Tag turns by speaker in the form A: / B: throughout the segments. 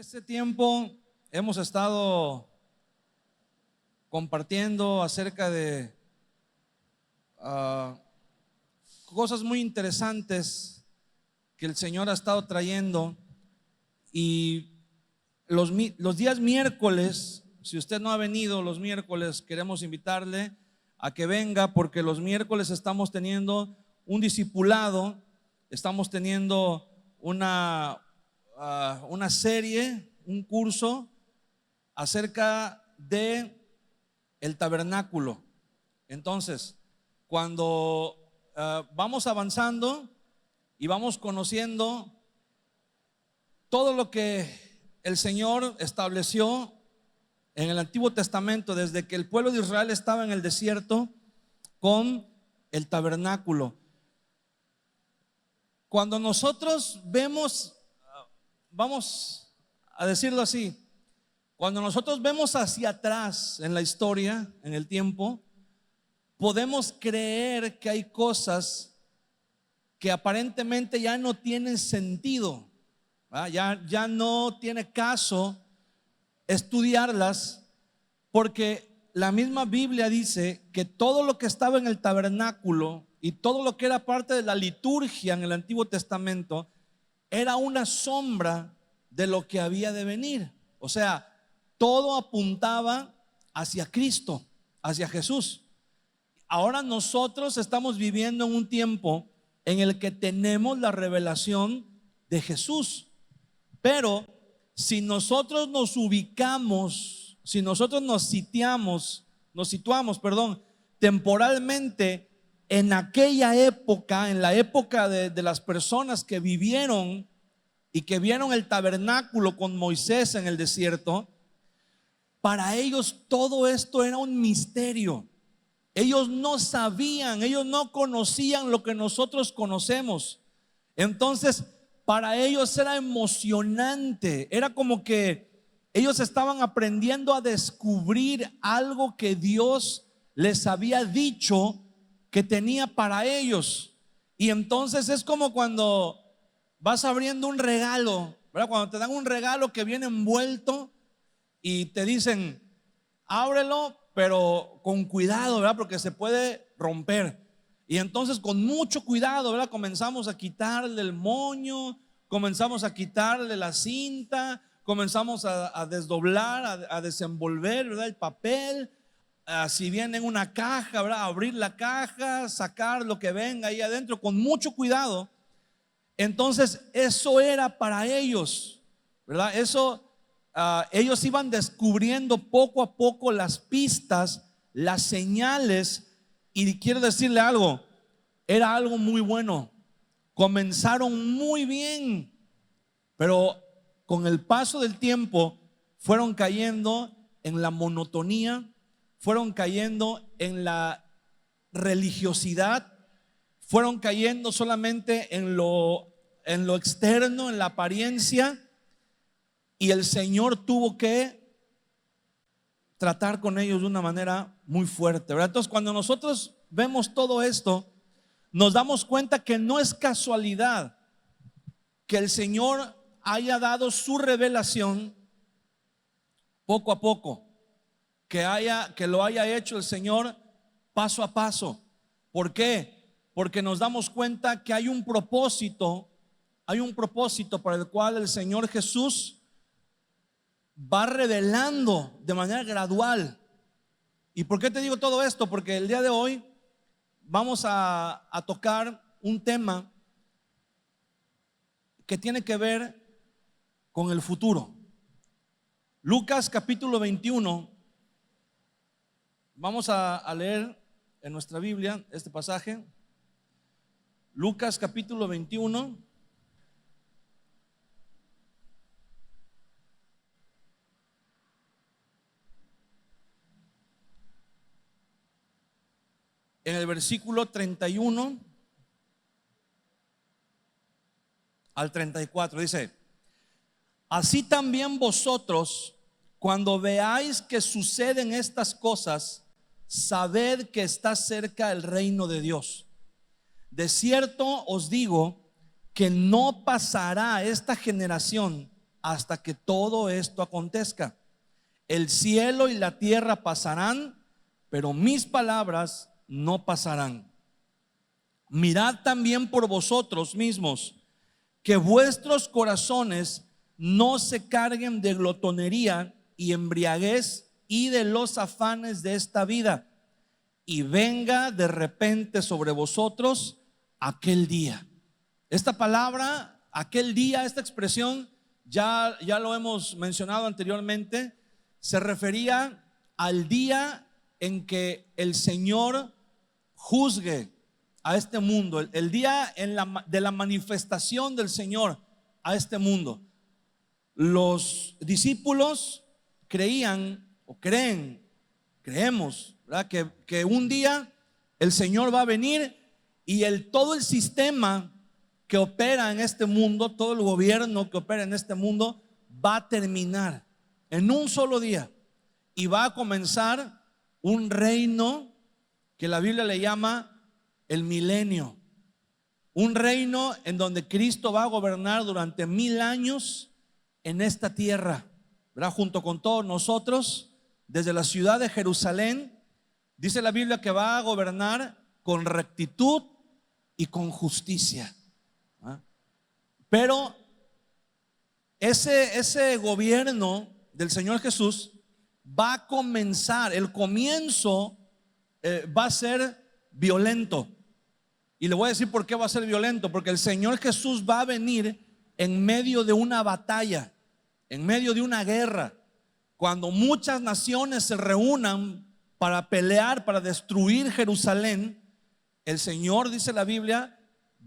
A: este tiempo hemos estado compartiendo acerca de cosas muy interesantes que el Señor ha estado trayendo. Y los días miércoles, si usted no ha venido los miércoles, queremos invitarle a que venga, porque los miércoles estamos teniendo un discipulado, estamos teniendo una serie, un curso acerca de el tabernáculo. Entonces, cuando vamos avanzando y vamos conociendo todo lo que el Señor estableció en el Antiguo Testamento, desde que el pueblo de Israel estaba en el desierto con el tabernáculo. Cuando nosotros vemos, vamos a decirlo así, cuando nosotros vemos hacia atrás en la historia, en el tiempo, podemos creer que hay cosas que aparentemente ya no tienen sentido, ya no tiene caso estudiarlas, porque la misma Biblia dice que todo lo que estaba en el tabernáculo y todo lo que era parte de la liturgia en el Antiguo Testamento era una sombra de lo que había de venir. O sea, todo apuntaba hacia Cristo, hacia Jesús. Ahora nosotros estamos viviendo en un tiempo en el que tenemos la revelación de Jesús. Pero si nosotros nos ubicamos, si nosotros nos situamos, temporalmente en aquella época, en la época de las personas que vivieron y que vieron el tabernáculo con Moisés en el desierto, para ellos todo esto era un misterio. Ellos no sabían, ellos no conocían lo que nosotros conocemos. Entonces, para ellos era emocionante, era como que ellos estaban aprendiendo a descubrir algo que Dios les había dicho que tenía para ellos. Y entonces es como cuando vas abriendo un regalo, ¿verdad? Cuando te dan un regalo que viene envuelto y te dicen, ábrelo, pero con cuidado, ¿verdad? Porque se puede romper. Y entonces con mucho cuidado, ¿verdad? Comenzamos a quitarle el moño, comenzamos a quitarle la cinta, comenzamos a desdoblar, a desenvolver, ¿verdad? El papel. Si viene en una caja, ¿verdad? Abrir la caja, sacar lo que venga ahí adentro con mucho cuidado. Entonces eso era para ellos, ¿verdad? Eso ellos iban descubriendo poco a poco las pistas, las señales. Y quiero decirle algo, era algo muy bueno. Comenzaron muy bien, pero con el paso del tiempo fueron cayendo en la monotonía, fueron cayendo en la religiosidad, fueron cayendo solamente en lo externo, en la apariencia. Y el Señor tuvo que tratar con ellos de una manera muy fuerte, ¿verdad? Entonces, cuando nosotros vemos todo esto, nos damos cuenta que no es casualidad que el Señor haya dado su revelación poco a poco, que lo haya hecho el Señor paso a paso. ¿Por qué? Porque nos damos cuenta que hay un propósito para el cual el Señor Jesús va revelando de manera gradual. ¿Y por qué te digo todo esto? Porque el día de hoy vamos a tocar un tema que tiene que ver con el futuro. Lucas capítulo 21. Vamos a leer en nuestra Biblia este pasaje. Lucas capítulo 21. En el versículo 31 al 34 dice: así también vosotros, cuando veáis que suceden estas cosas, sabed que está cerca el reino de Dios. De cierto os digo que no pasará esta generación hasta que todo esto acontezca. El cielo y la tierra pasarán, pero mis palabras no pasarán. Mirad también por vosotros mismos, que vuestros corazones no se carguen de glotonería y embriaguez y de los afanes de esta vida, y venga de repente sobre vosotros aquel día. Esta palabra, aquel día, esta expresión, ya lo hemos mencionado anteriormente, se refería al día en que el Señor juzgue a este mundo, el día de la manifestación del Señor a este mundo. Los discípulos creían o creemos, ¿verdad? Que un día el Señor va a venir y todo el sistema que opera en este mundo, todo el gobierno que opera en este mundo va a terminar en un solo día y va a comenzar un reino que la Biblia le llama el milenio, un reino en donde Cristo va a gobernar durante 1000 años en esta tierra, ¿verdad? Junto con todos nosotros, desde la ciudad de Jerusalén. Dice la Biblia que va a gobernar con rectitud y con justicia. Pero ese gobierno del Señor Jesús va a comenzar, el comienzo va a ser violento. Y le voy a decir por qué va a ser violento. Porque el Señor Jesús va a venir en medio de una batalla, en medio de una guerra, cuando muchas naciones se reúnan para pelear, para destruir Jerusalén. El Señor, dice la Biblia,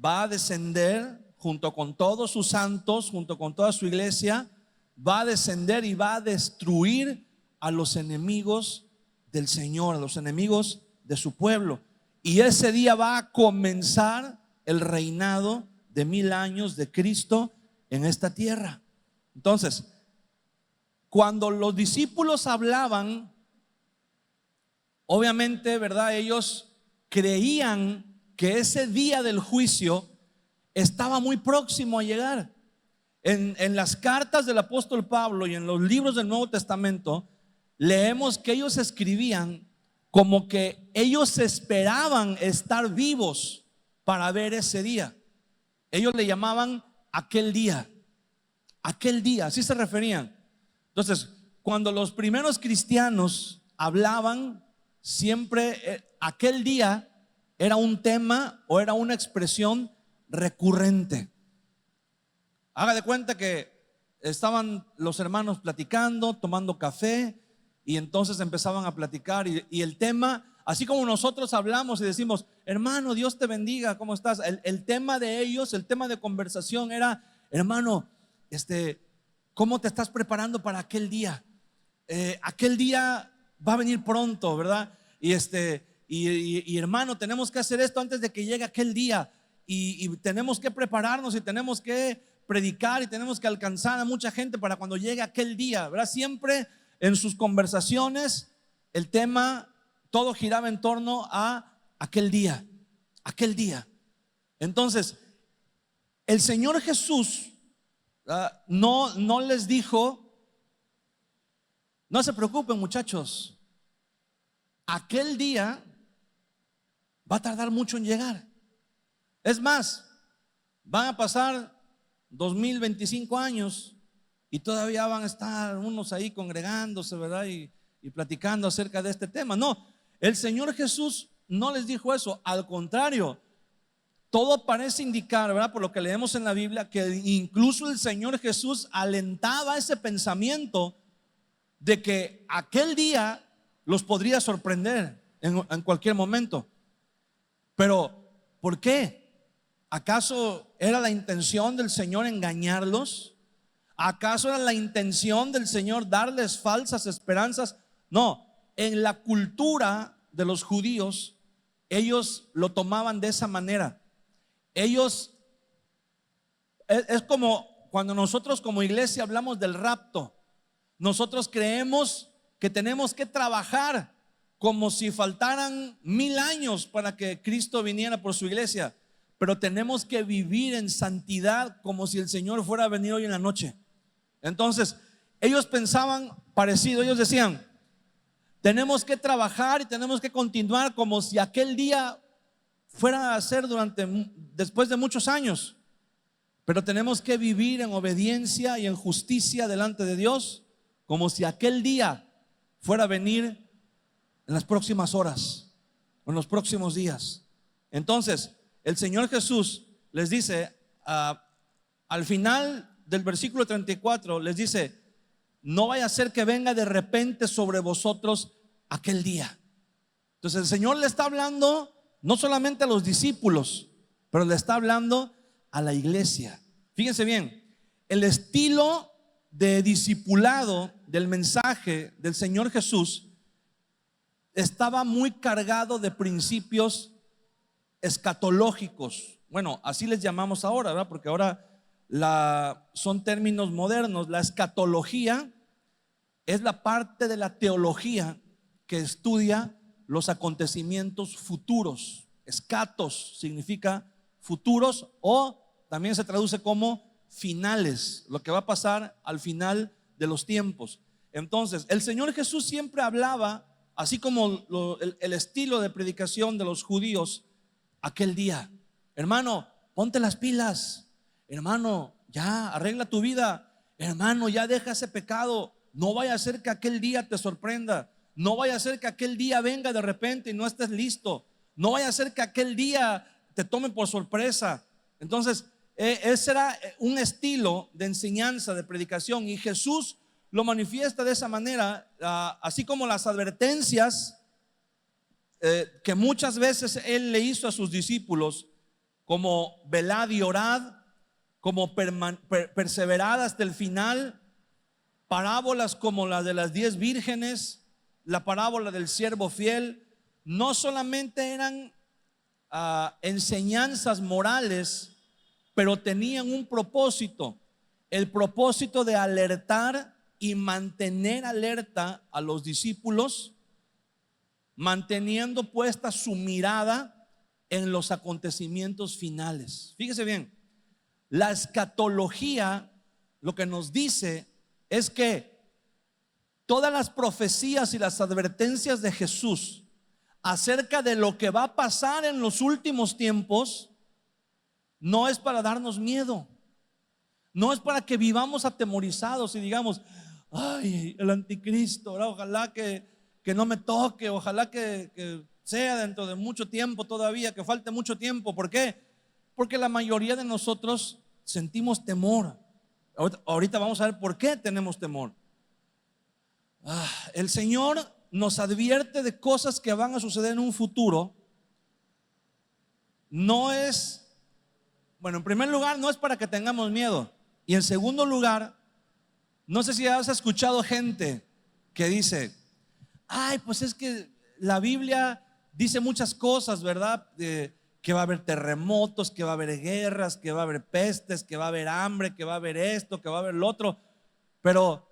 A: va a descender junto con todos sus santos, junto con toda su iglesia, va a descender y va a destruir a los enemigos del Señor, a los enemigos de su pueblo. Y ese día va a comenzar el reinado de 1000 años de Cristo en esta tierra. Entonces, cuando los discípulos hablaban, obviamente, ¿verdad? Ellos creían que ese día del juicio estaba muy próximo a llegar. En las cartas del apóstol Pablo y en los libros del Nuevo Testamento leemos que ellos escribían como que ellos esperaban estar vivos para ver ese día. Ellos le llamaban aquel día, así se referían. Entonces, cuando los primeros cristianos hablaban, siempre aquel día era un tema o era una expresión recurrente. Haga de cuenta que estaban los hermanos platicando, tomando café, y entonces empezaban a platicar y el tema, así como nosotros hablamos y decimos, hermano, Dios te bendiga, ¿cómo estás? El tema de ellos, el tema de conversación era, hermano, ¿cómo te estás preparando para aquel día? Aquel día va a venir pronto, ¿verdad? Y hermano, tenemos que hacer esto antes de que llegue aquel día, y tenemos que prepararnos y tenemos que predicar y tenemos que alcanzar a mucha gente para cuando llegue aquel día, ¿verdad? Siempre en sus conversaciones el tema, todo giraba en torno a aquel día. Entonces, el Señor Jesús no les dijo, no se preocupen, muchachos, aquel día va a tardar mucho en llegar. Es más, van a pasar 2025 años y todavía van a estar unos ahí congregándose, ¿verdad? Y platicando acerca de este tema. No, el Señor Jesús no les dijo eso. Al contrario, todo parece indicar, ¿verdad? Por lo que leemos en la Biblia, que incluso el Señor Jesús alentaba ese pensamiento de que aquel día los podría sorprender en cualquier momento. Pero, ¿por qué? ¿Acaso era la intención del Señor engañarlos? ¿Acaso era la intención del Señor darles falsas esperanzas? No, en la cultura de los judíos, ellos lo tomaban de esa manera. Ellos, es como cuando nosotros como iglesia hablamos del rapto. Nosotros creemos que tenemos que trabajar como si faltaran 1000 años para que Cristo viniera por su iglesia, pero tenemos que vivir en santidad como si el Señor fuera a venir hoy en la noche. Entonces, ellos pensaban parecido, ellos decían, tenemos que trabajar y tenemos que continuar como si aquel día fuera a ser después de muchos años, pero tenemos que vivir en obediencia y en justicia delante de Dios, como si aquel día fuera a venir en las próximas horas o en los próximos días. Entonces, el Señor Jesús les dice, al final del versículo 34, les dice, no vaya a ser que venga de repente sobre vosotros aquel día. Entonces el Señor le está hablando no solamente a los discípulos, pero le está hablando a la iglesia. Fíjense bien, el estilo de discipulado del mensaje del Señor Jesús estaba muy cargado de principios escatológicos. Bueno, así les llamamos ahora, ¿verdad? Porque ahora son términos modernos. La escatología es la parte de la teología que estudia los acontecimientos futuros. Escatos significa futuros, o también se traduce como finales, lo que va a pasar al final de los tiempos. Entonces, el Señor Jesús siempre hablaba, así como el estilo de predicación de los judíos aquel día: hermano, ponte las pilas, hermano, ya arregla tu vida, hermano, ya deja ese pecado, no vaya a ser que aquel día te sorprenda, no vaya a ser que aquel día venga de repente y no estés listo, no vaya a ser que aquel día te tome por sorpresa. Entonces, ese era un estilo de enseñanza, de predicación, y Jesús lo manifiesta de esa manera, así como las advertencias que muchas veces Él le hizo a sus discípulos, como velad y orad, como perseverad hasta el final, parábolas como la de las 10 vírgenes, la parábola del siervo fiel. No solamente eran enseñanzas morales, pero tenían un propósito, el propósito de alertar y mantener alerta a los discípulos, manteniendo puesta su mirada en los acontecimientos finales. Fíjese bien, la escatología lo que nos dice es que todas las profecías y las advertencias de Jesús acerca de lo que va a pasar en los últimos tiempos no es para darnos miedo, no es para que vivamos atemorizados y digamos, ay, el anticristo, ¿verdad? Ojalá que no me toque, ojalá que sea dentro de mucho tiempo todavía, que falte mucho tiempo. ¿Por qué? Porque la mayoría de nosotros sentimos temor. Ahorita vamos a ver por qué tenemos temor. El Señor nos advierte de cosas que van a suceder en un futuro. No es, bueno, en primer lugar, no es para que tengamos miedo. Y en segundo lugar, no sé si has escuchado gente que dice, ay, pues es que la Biblia dice muchas cosas, ¿verdad? Que va a haber terremotos, que va a haber guerras, que va a haber pestes, que va a haber hambre, que va a haber esto, que va a haber lo otro. Pero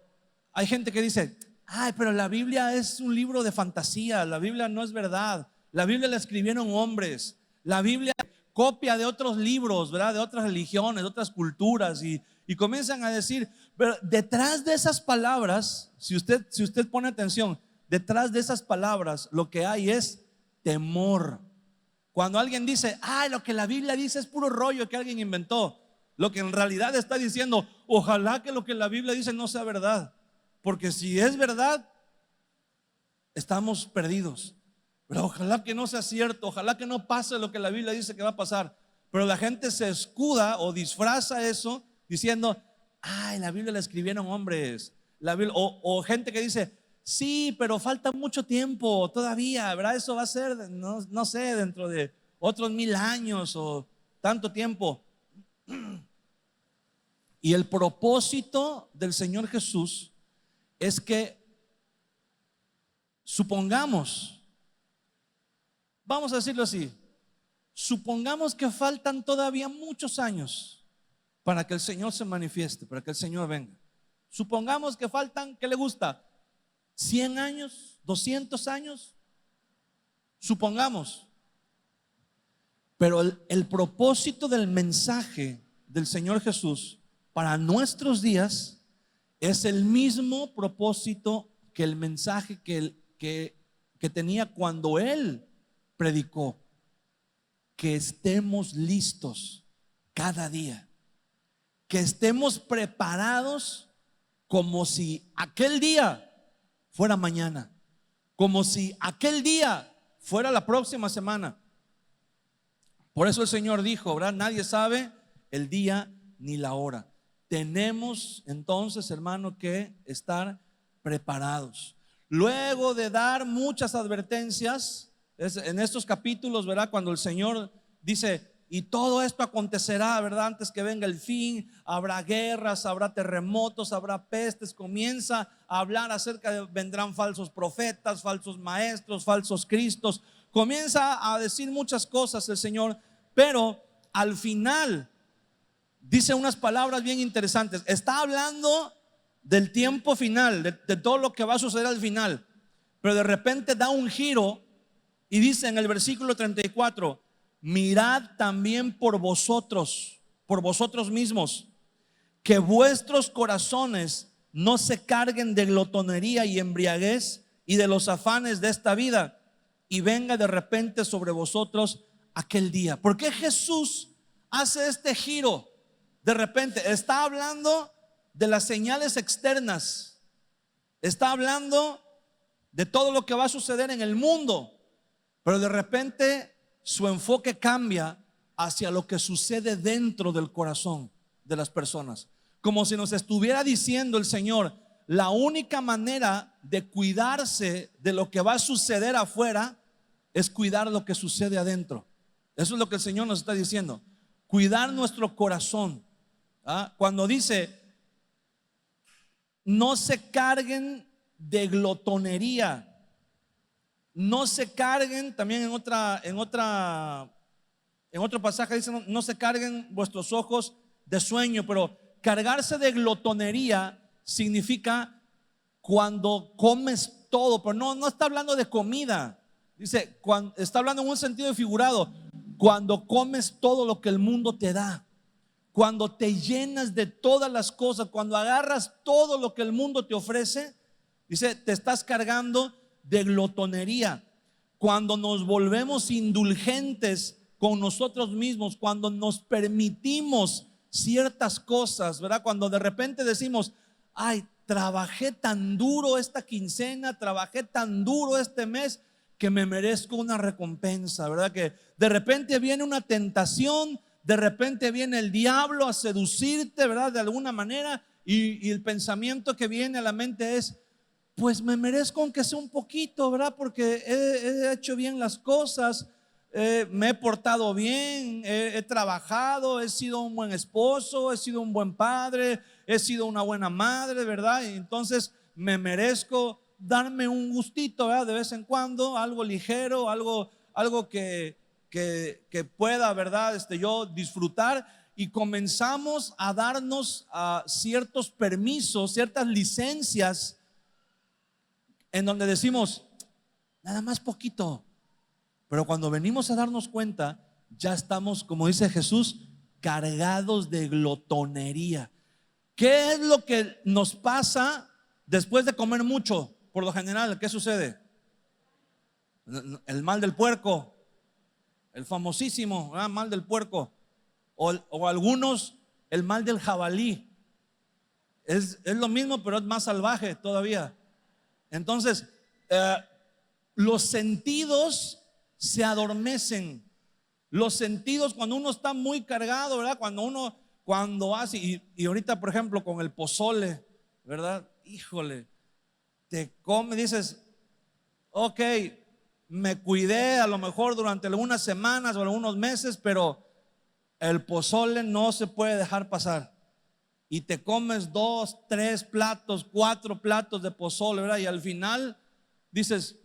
A: hay gente que dice, ay, pero la Biblia es un libro de fantasía, la Biblia no es verdad, la Biblia la escribieron hombres, la Biblia copia de otros libros, ¿verdad? De otras religiones, de otras culturas, y comienzan a decir, pero detrás de esas palabras, si usted pone atención, detrás de esas palabras lo que hay es temor. Cuando alguien dice, ay, lo que la Biblia dice es puro rollo que alguien inventó, lo que en realidad está diciendo, ojalá que lo que la Biblia dice no sea verdad, porque si es verdad, estamos perdidos. Pero ojalá que no sea cierto, ojalá que no pase lo que la Biblia dice que va a pasar. Pero la gente se escuda o disfraza eso diciendo, ay, la Biblia la escribieron hombres. La Biblia, o gente que dice, sí, pero falta mucho tiempo todavía, ¿verdad? Eso va a ser, no sé, dentro de otros 1000 años o tanto tiempo. Y el propósito del Señor Jesús es que supongamos, vamos a decirlo así, supongamos que faltan todavía muchos años para que el Señor se manifieste, para que el Señor venga. Supongamos que faltan, ¿qué le gusta? 100 años, 200 años, supongamos. Pero el propósito del mensaje del Señor Jesús para nuestros días es el mismo propósito que el mensaje que tenía cuando Él predicó, que estemos listos cada día, que estemos preparados como si aquel día fuera mañana, como si aquel día fuera la próxima semana. Por eso el Señor dijo, ¿verdad? Nadie sabe el día ni la hora. Tenemos entonces, hermano, que estar preparados. Luego de dar muchas advertencias en estos capítulos, ¿verdad? Cuando el Señor dice, y todo esto acontecerá, ¿verdad? Antes que venga el fin, habrá guerras, habrá terremotos, habrá pestes. Comienza a hablar acerca de vendrán falsos profetas, falsos maestros, falsos cristos. Comienza a decir muchas cosas el Señor, pero al final dice unas palabras bien interesantes. Está hablando del tiempo final, de todo lo que va a suceder al final, pero de repente da un giro y dice en el versículo 34, mirad también por vosotros mismos, que vuestros corazones no se carguen de glotonería y embriaguez y de los afanes de esta vida, y venga de repente sobre vosotros aquel día. ¿Por qué Jesús hace este giro? De repente está hablando de las señales externas, está hablando de todo lo que va a suceder en el mundo, pero de repente su enfoque cambia hacia lo que sucede dentro del corazón de las personas, como si nos estuviera diciendo el Señor, la única manera de cuidarse de lo que va a suceder afuera es cuidar lo que sucede adentro. Eso es lo que el Señor nos está diciendo, cuidar nuestro corazón. Cuando dice no se carguen de glotonería, no se carguen, también en otro pasaje dice no se carguen vuestros ojos de sueño, pero cargarse de glotonería significa cuando comes todo, pero no está hablando de comida, dice, está hablando en un sentido figurado, cuando comes todo lo que el mundo te da, cuando te llenas de todas las cosas, cuando agarras todo lo que el mundo te ofrece, dice, te estás cargando de glotonería. Cuando nos volvemos indulgentes con nosotros mismos, cuando nos permitimos ciertas cosas, ¿verdad? Cuando de repente decimos, ay, trabajé tan duro esta quincena, trabajé tan duro este mes, que me merezco una recompensa, ¿verdad? Que de repente viene una tentación, de repente viene el diablo a seducirte, ¿verdad? De alguna manera, y el pensamiento que viene a la mente es, pues me merezco aunque sea un poquito, ¿verdad? Porque he hecho bien las cosas, me he portado bien, he trabajado, he sido un buen esposo, he sido un buen padre, he sido una buena madre, ¿verdad? Y entonces me merezco darme un gustito, ¿verdad? De vez en cuando, algo ligero, algo que pueda, ¿verdad? Yo disfrutar, y comenzamos a darnos ciertos permisos, ciertas licencias, en donde decimos, nada más poquito, pero cuando venimos a darnos cuenta, ya estamos, como dice Jesús, cargados de glotonería. ¿Qué es lo que nos pasa después de comer mucho? Por lo general, ¿qué sucede? El mal del puerco, el famosísimo mal del puerco, o algunos el mal del jabalí. Es lo mismo, pero es más salvaje todavía. Entonces los sentidos se adormecen. Los sentidos, cuando uno está muy cargado, ¿verdad? Cuando hace, y ahorita por ejemplo con el pozole, ¿verdad? Híjole, te come, dices, ok, me cuidé a lo mejor durante algunas semanas o algunos meses, pero el pozole no se puede dejar pasar. Y te comes 2, 3 platos, 4 platos de pozole, ¿verdad? Y al final dices,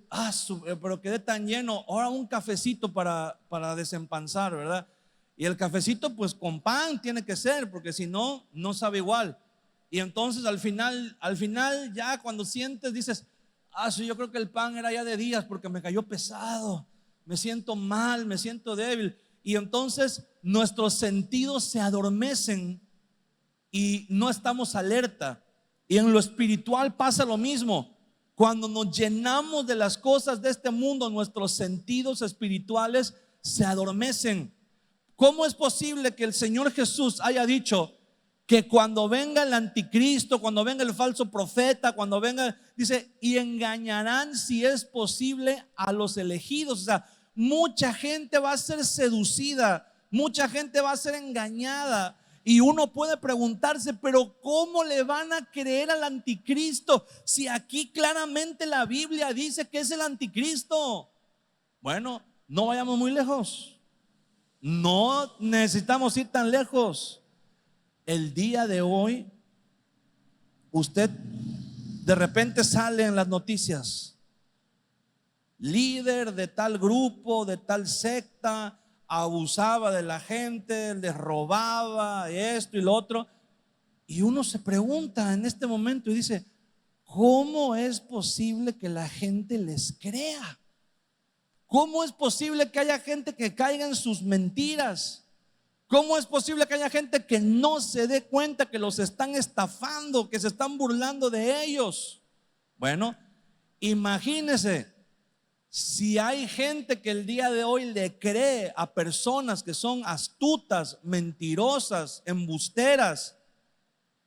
A: pero quedé tan lleno, ahora un cafecito para desempanzar, ¿verdad? Y el cafecito pues con pan tiene que ser, porque si no, no sabe igual. Y entonces al final ya cuando sientes dices, sí, yo creo que el pan era ya de días porque me cayó pesado, me siento mal, me siento débil. Y entonces nuestros sentidos se adormecen y no estamos alerta. Y en lo espiritual pasa lo mismo. Cuando nos llenamos de las cosas de este mundo, nuestros sentidos espirituales se adormecen. ¿Cómo es posible que el Señor Jesús haya dicho que cuando venga el anticristo, cuando venga el falso profeta, cuando venga, dice, y engañarán, si es posible, a los elegidos? O sea, mucha gente va a ser seducida, mucha gente va a ser engañada. Y uno puede preguntarse, pero ¿cómo le van a creer al anticristo si aquí claramente la Biblia dice que es el anticristo? Bueno, no vayamos muy lejos. No necesitamos ir tan lejos. El día de hoy, usted de repente sale en las noticias: líder de tal grupo, de tal secta, abusaba de la gente, les robaba esto y lo otro. Y uno se pregunta en este momento y dice, ¿cómo es posible que la gente les crea? ¿Cómo es posible que haya gente que caiga en sus mentiras? ¿Cómo es posible que haya gente que no se dé cuenta que los están estafando, que se están burlando de ellos? Bueno, imagínese si hay gente que el día de hoy le cree a personas que son astutas, mentirosas, embusteras,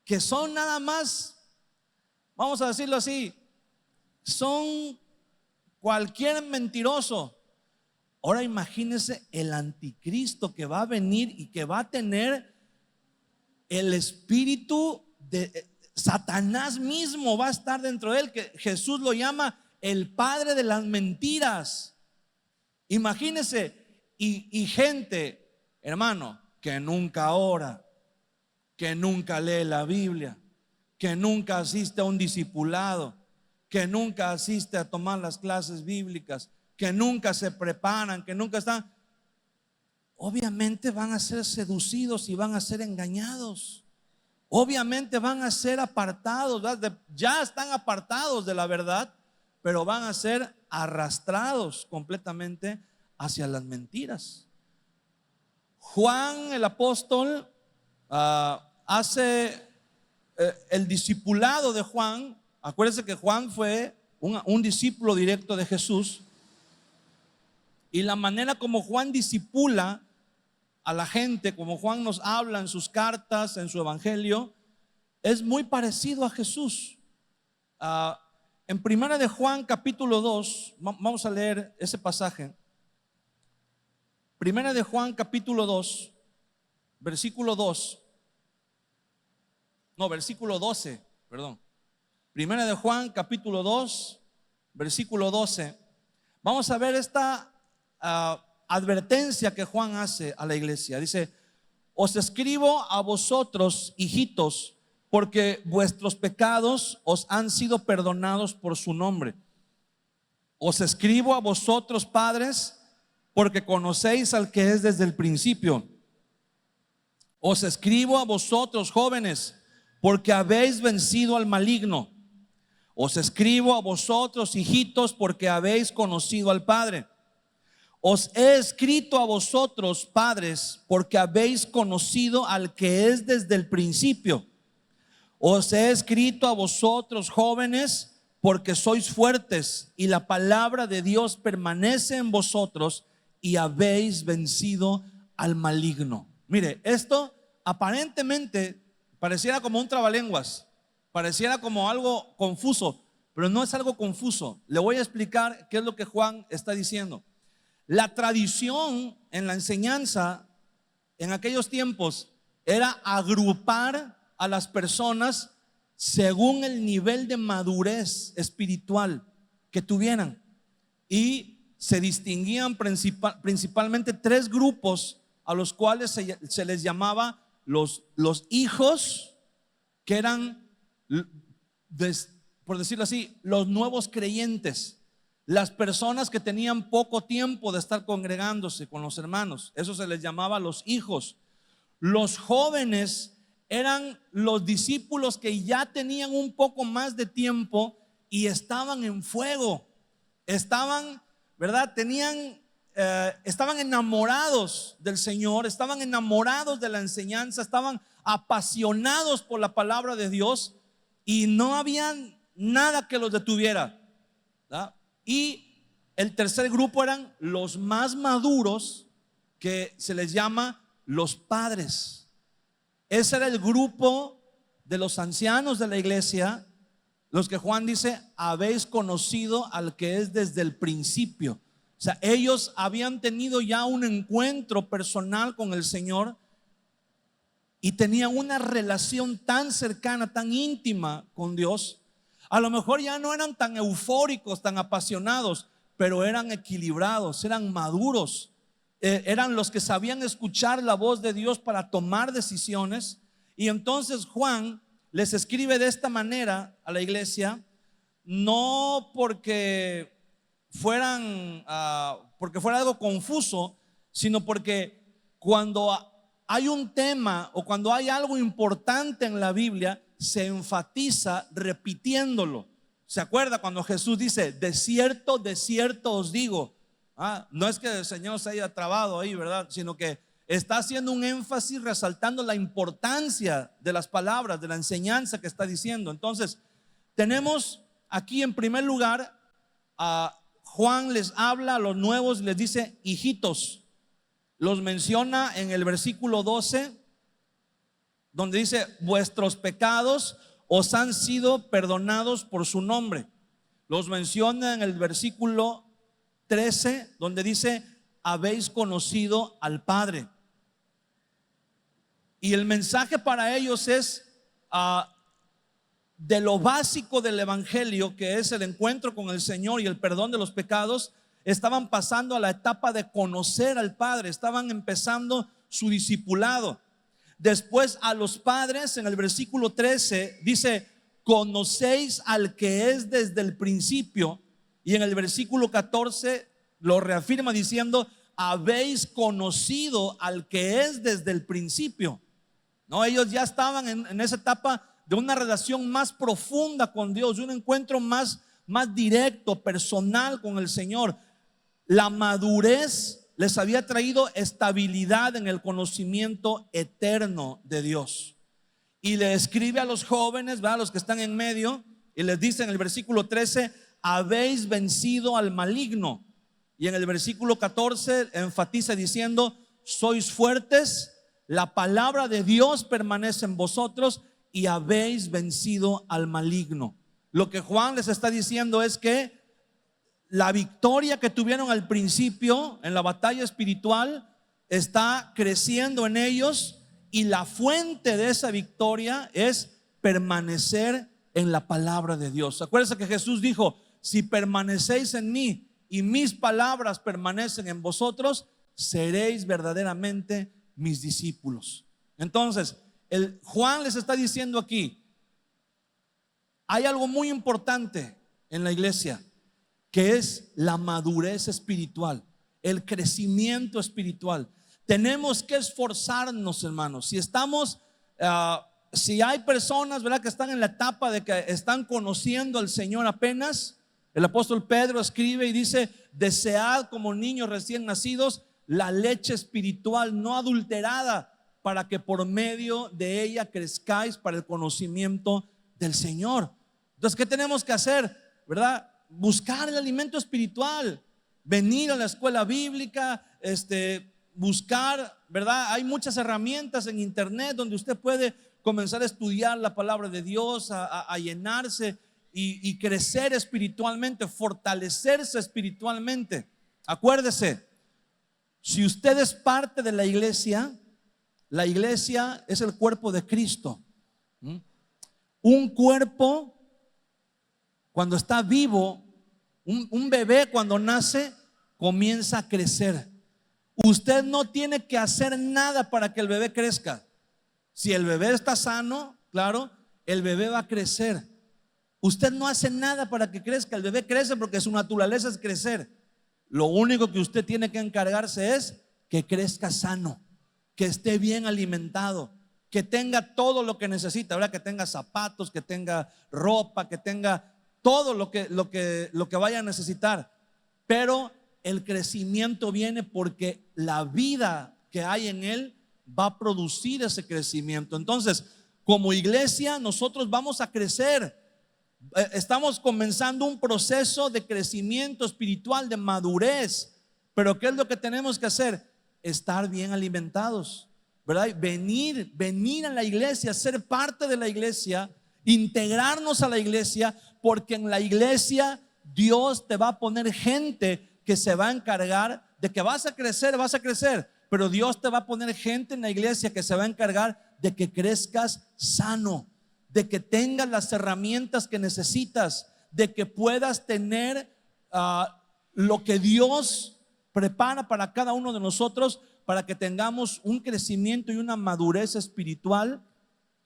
A: que son nada más, vamos a decirlo así, son cualquier mentiroso. Ahora imagínese el anticristo que va a venir y que va a tener el espíritu de Satanás mismo, va a estar dentro de él, que Jesús lo llama el padre de las mentiras. Imagínese, y gente, hermano, que nunca ora, que nunca lee la Biblia, que nunca asiste a un discipulado, que nunca asiste a tomar las clases bíblicas, que nunca se preparan, que nunca están. Obviamente van a ser seducidos y van a ser engañados. Obviamente van a ser apartados, ¿verdad? Ya están apartados de la verdad, pero van a ser arrastrados completamente hacia las mentiras. Juan el apóstol hace el discipulado de Juan. Acuérdense que Juan fue un discípulo directo de Jesús. Y la manera como Juan discipula a la gente, como Juan nos habla en sus cartas, en su evangelio, es muy parecido a Jesús. En primera de Juan capítulo 2, vamos a leer ese pasaje. Primera de Juan capítulo 2, versículo 2. No, versículo 12, perdón. Primera de Juan capítulo 2, versículo 12. Vamos a ver esta advertencia que Juan hace a la iglesia. Dice: os escribo a vosotros, hijitos, porque vuestros pecados os han sido perdonados por su nombre. Os escribo a vosotros, padres, porque conocéis al que es desde el principio. Os escribo a vosotros, jóvenes, porque habéis vencido al maligno. Os escribo a vosotros, hijitos, porque habéis conocido al Padre. Os he escrito a vosotros, padres, porque habéis conocido al que es desde el principio. Os he escrito a vosotros, jóvenes, porque sois fuertes y la palabra de Dios permanece en vosotros y habéis vencido al maligno. Mire, esto aparentemente pareciera como un trabalenguas, pareciera como algo confuso, pero no es algo confuso. Le voy a explicar qué es lo que Juan está diciendo. La tradición en la enseñanza en aquellos tiempos era agrupar a las personas según el nivel de madurez espiritual que tuvieran, y se distinguían principalmente tres grupos a los cuales se les llamaba los hijos, que eran, por decirlo así, los nuevos creyentes. Las personas que tenían poco tiempo de estar congregándose con los hermanos, eso se les llamaba los hijos. Los jóvenes eran los discípulos que ya tenían un poco más de tiempo y estaban en fuego, estaban, ¿verdad? Estaban enamorados del Señor, estaban enamorados de la enseñanza, estaban apasionados por la palabra de Dios. y no había nada que los detuviera, ¿verdad? Y el tercer grupo eran los más maduros, que se les llama los padres. Ese era el grupo de los ancianos de la iglesia, los que Juan dice: habéis conocido al que es desde el principio. O sea, ellos habían tenido ya un encuentro personal con el Señor y tenían una relación tan cercana, tan íntima con Dios. A lo mejor ya no eran tan eufóricos, tan apasionados, pero eran equilibrados, eran maduros, eran los que sabían escuchar la voz de Dios para tomar decisiones. Y entonces Juan les escribe de esta manera a la iglesia, no porque porque fuera algo confuso, sino porque cuando hay un tema o cuando hay algo importante en la Biblia, se enfatiza repitiéndolo. ¿Se acuerda cuando Jesús dice: de cierto os digo? No es que el Señor se haya trabado ahí, ¿verdad? Sino que está haciendo un énfasis, resaltando la importancia de las palabras, de la enseñanza que está diciendo. Entonces, tenemos aquí en primer lugar a Juan les habla a los nuevos, les dice hijitos. Los menciona en el versículo 12, donde dice: vuestros pecados os han sido perdonados por su nombre. Los menciona en el versículo 13, donde dice: habéis conocido al Padre. Y el mensaje para ellos es de lo básico del evangelio, que es el encuentro con el Señor y el perdón de los pecados. Estaban pasando a la etapa de conocer al Padre, estaban empezando su discipulado. Después a los padres, en el versículo 13 dice: conocéis al que es desde el principio. Y en el versículo 14 lo reafirma diciendo: habéis conocido al que es desde el principio. No, ellos ya estaban en esa etapa de una relación más profunda con Dios, de un encuentro más directo, personal con el Señor. La madurez les había traído estabilidad en el conocimiento eterno de Dios. Y le escribe a los jóvenes, ¿verdad?, a los que están en medio, y les dice en el versículo 13: habéis vencido al maligno. Y en el versículo 14 enfatiza diciendo: sois fuertes, la palabra de Dios permanece en vosotros y habéis vencido al maligno. Lo que Juan les está diciendo es que la victoria que tuvieron al principio en la batalla espiritual está creciendo en ellos, y la fuente de esa victoria es permanecer en la palabra de Dios. Acuérdense que Jesús dijo: si permanecéis en mí y mis palabras permanecen en vosotros, seréis verdaderamente mis discípulos. Entonces, Juan les está diciendo aquí: hay algo muy importante en la iglesia, que es la madurez espiritual, el crecimiento espiritual. Tenemos que esforzarnos, hermanos. Si hay personas, ¿verdad?, que están en la etapa de que están conociendo al Señor apenas, el apóstol Pedro escribe y dice: desead como niños recién nacidos la leche espiritual no adulterada, para que por medio de ella crezcáis para el conocimiento del Señor. Entonces, ¿qué tenemos que hacer? ¿Verdad? Buscar el alimento espiritual, venir a la escuela bíblica, buscar, ¿verdad? Hay muchas herramientas en internet donde usted puede comenzar a estudiar la palabra de Dios, a llenarse y crecer espiritualmente, fortalecerse espiritualmente. Acuérdese, si usted es parte de la iglesia es el cuerpo de Cristo. Un cuerpo, cuando está vivo, un bebé cuando nace comienza a crecer. Usted no tiene que hacer nada para que el bebé crezca. Si el bebé está sano, claro, el bebé va a crecer. Usted no hace nada para que crezca. El bebé crece porque su naturaleza es crecer. Lo único que usted tiene que encargarse es que crezca sano, que esté bien alimentado, que tenga todo lo que necesita, ¿verdad? Que tenga zapatos, que tenga ropa, que tenga todo lo que vaya a necesitar. Pero el crecimiento viene porque la vida que hay en él va a producir ese crecimiento. Entonces, como iglesia nosotros vamos a crecer. Estamos comenzando un proceso de crecimiento espiritual, de madurez. Pero ¿qué es lo que tenemos que hacer? Estar bien alimentados, ¿verdad? Venir a la iglesia, ser parte de la iglesia, integrarnos a la iglesia, porque en la iglesia Dios te va a poner gente que se va a encargar de que vas a crecer, pero Dios te va a poner gente en la iglesia que se va a encargar de que crezcas sano, de que tengas las herramientas que necesitas, de que puedas tener lo que Dios prepara para cada uno de nosotros, para que tengamos un crecimiento y una madurez espiritual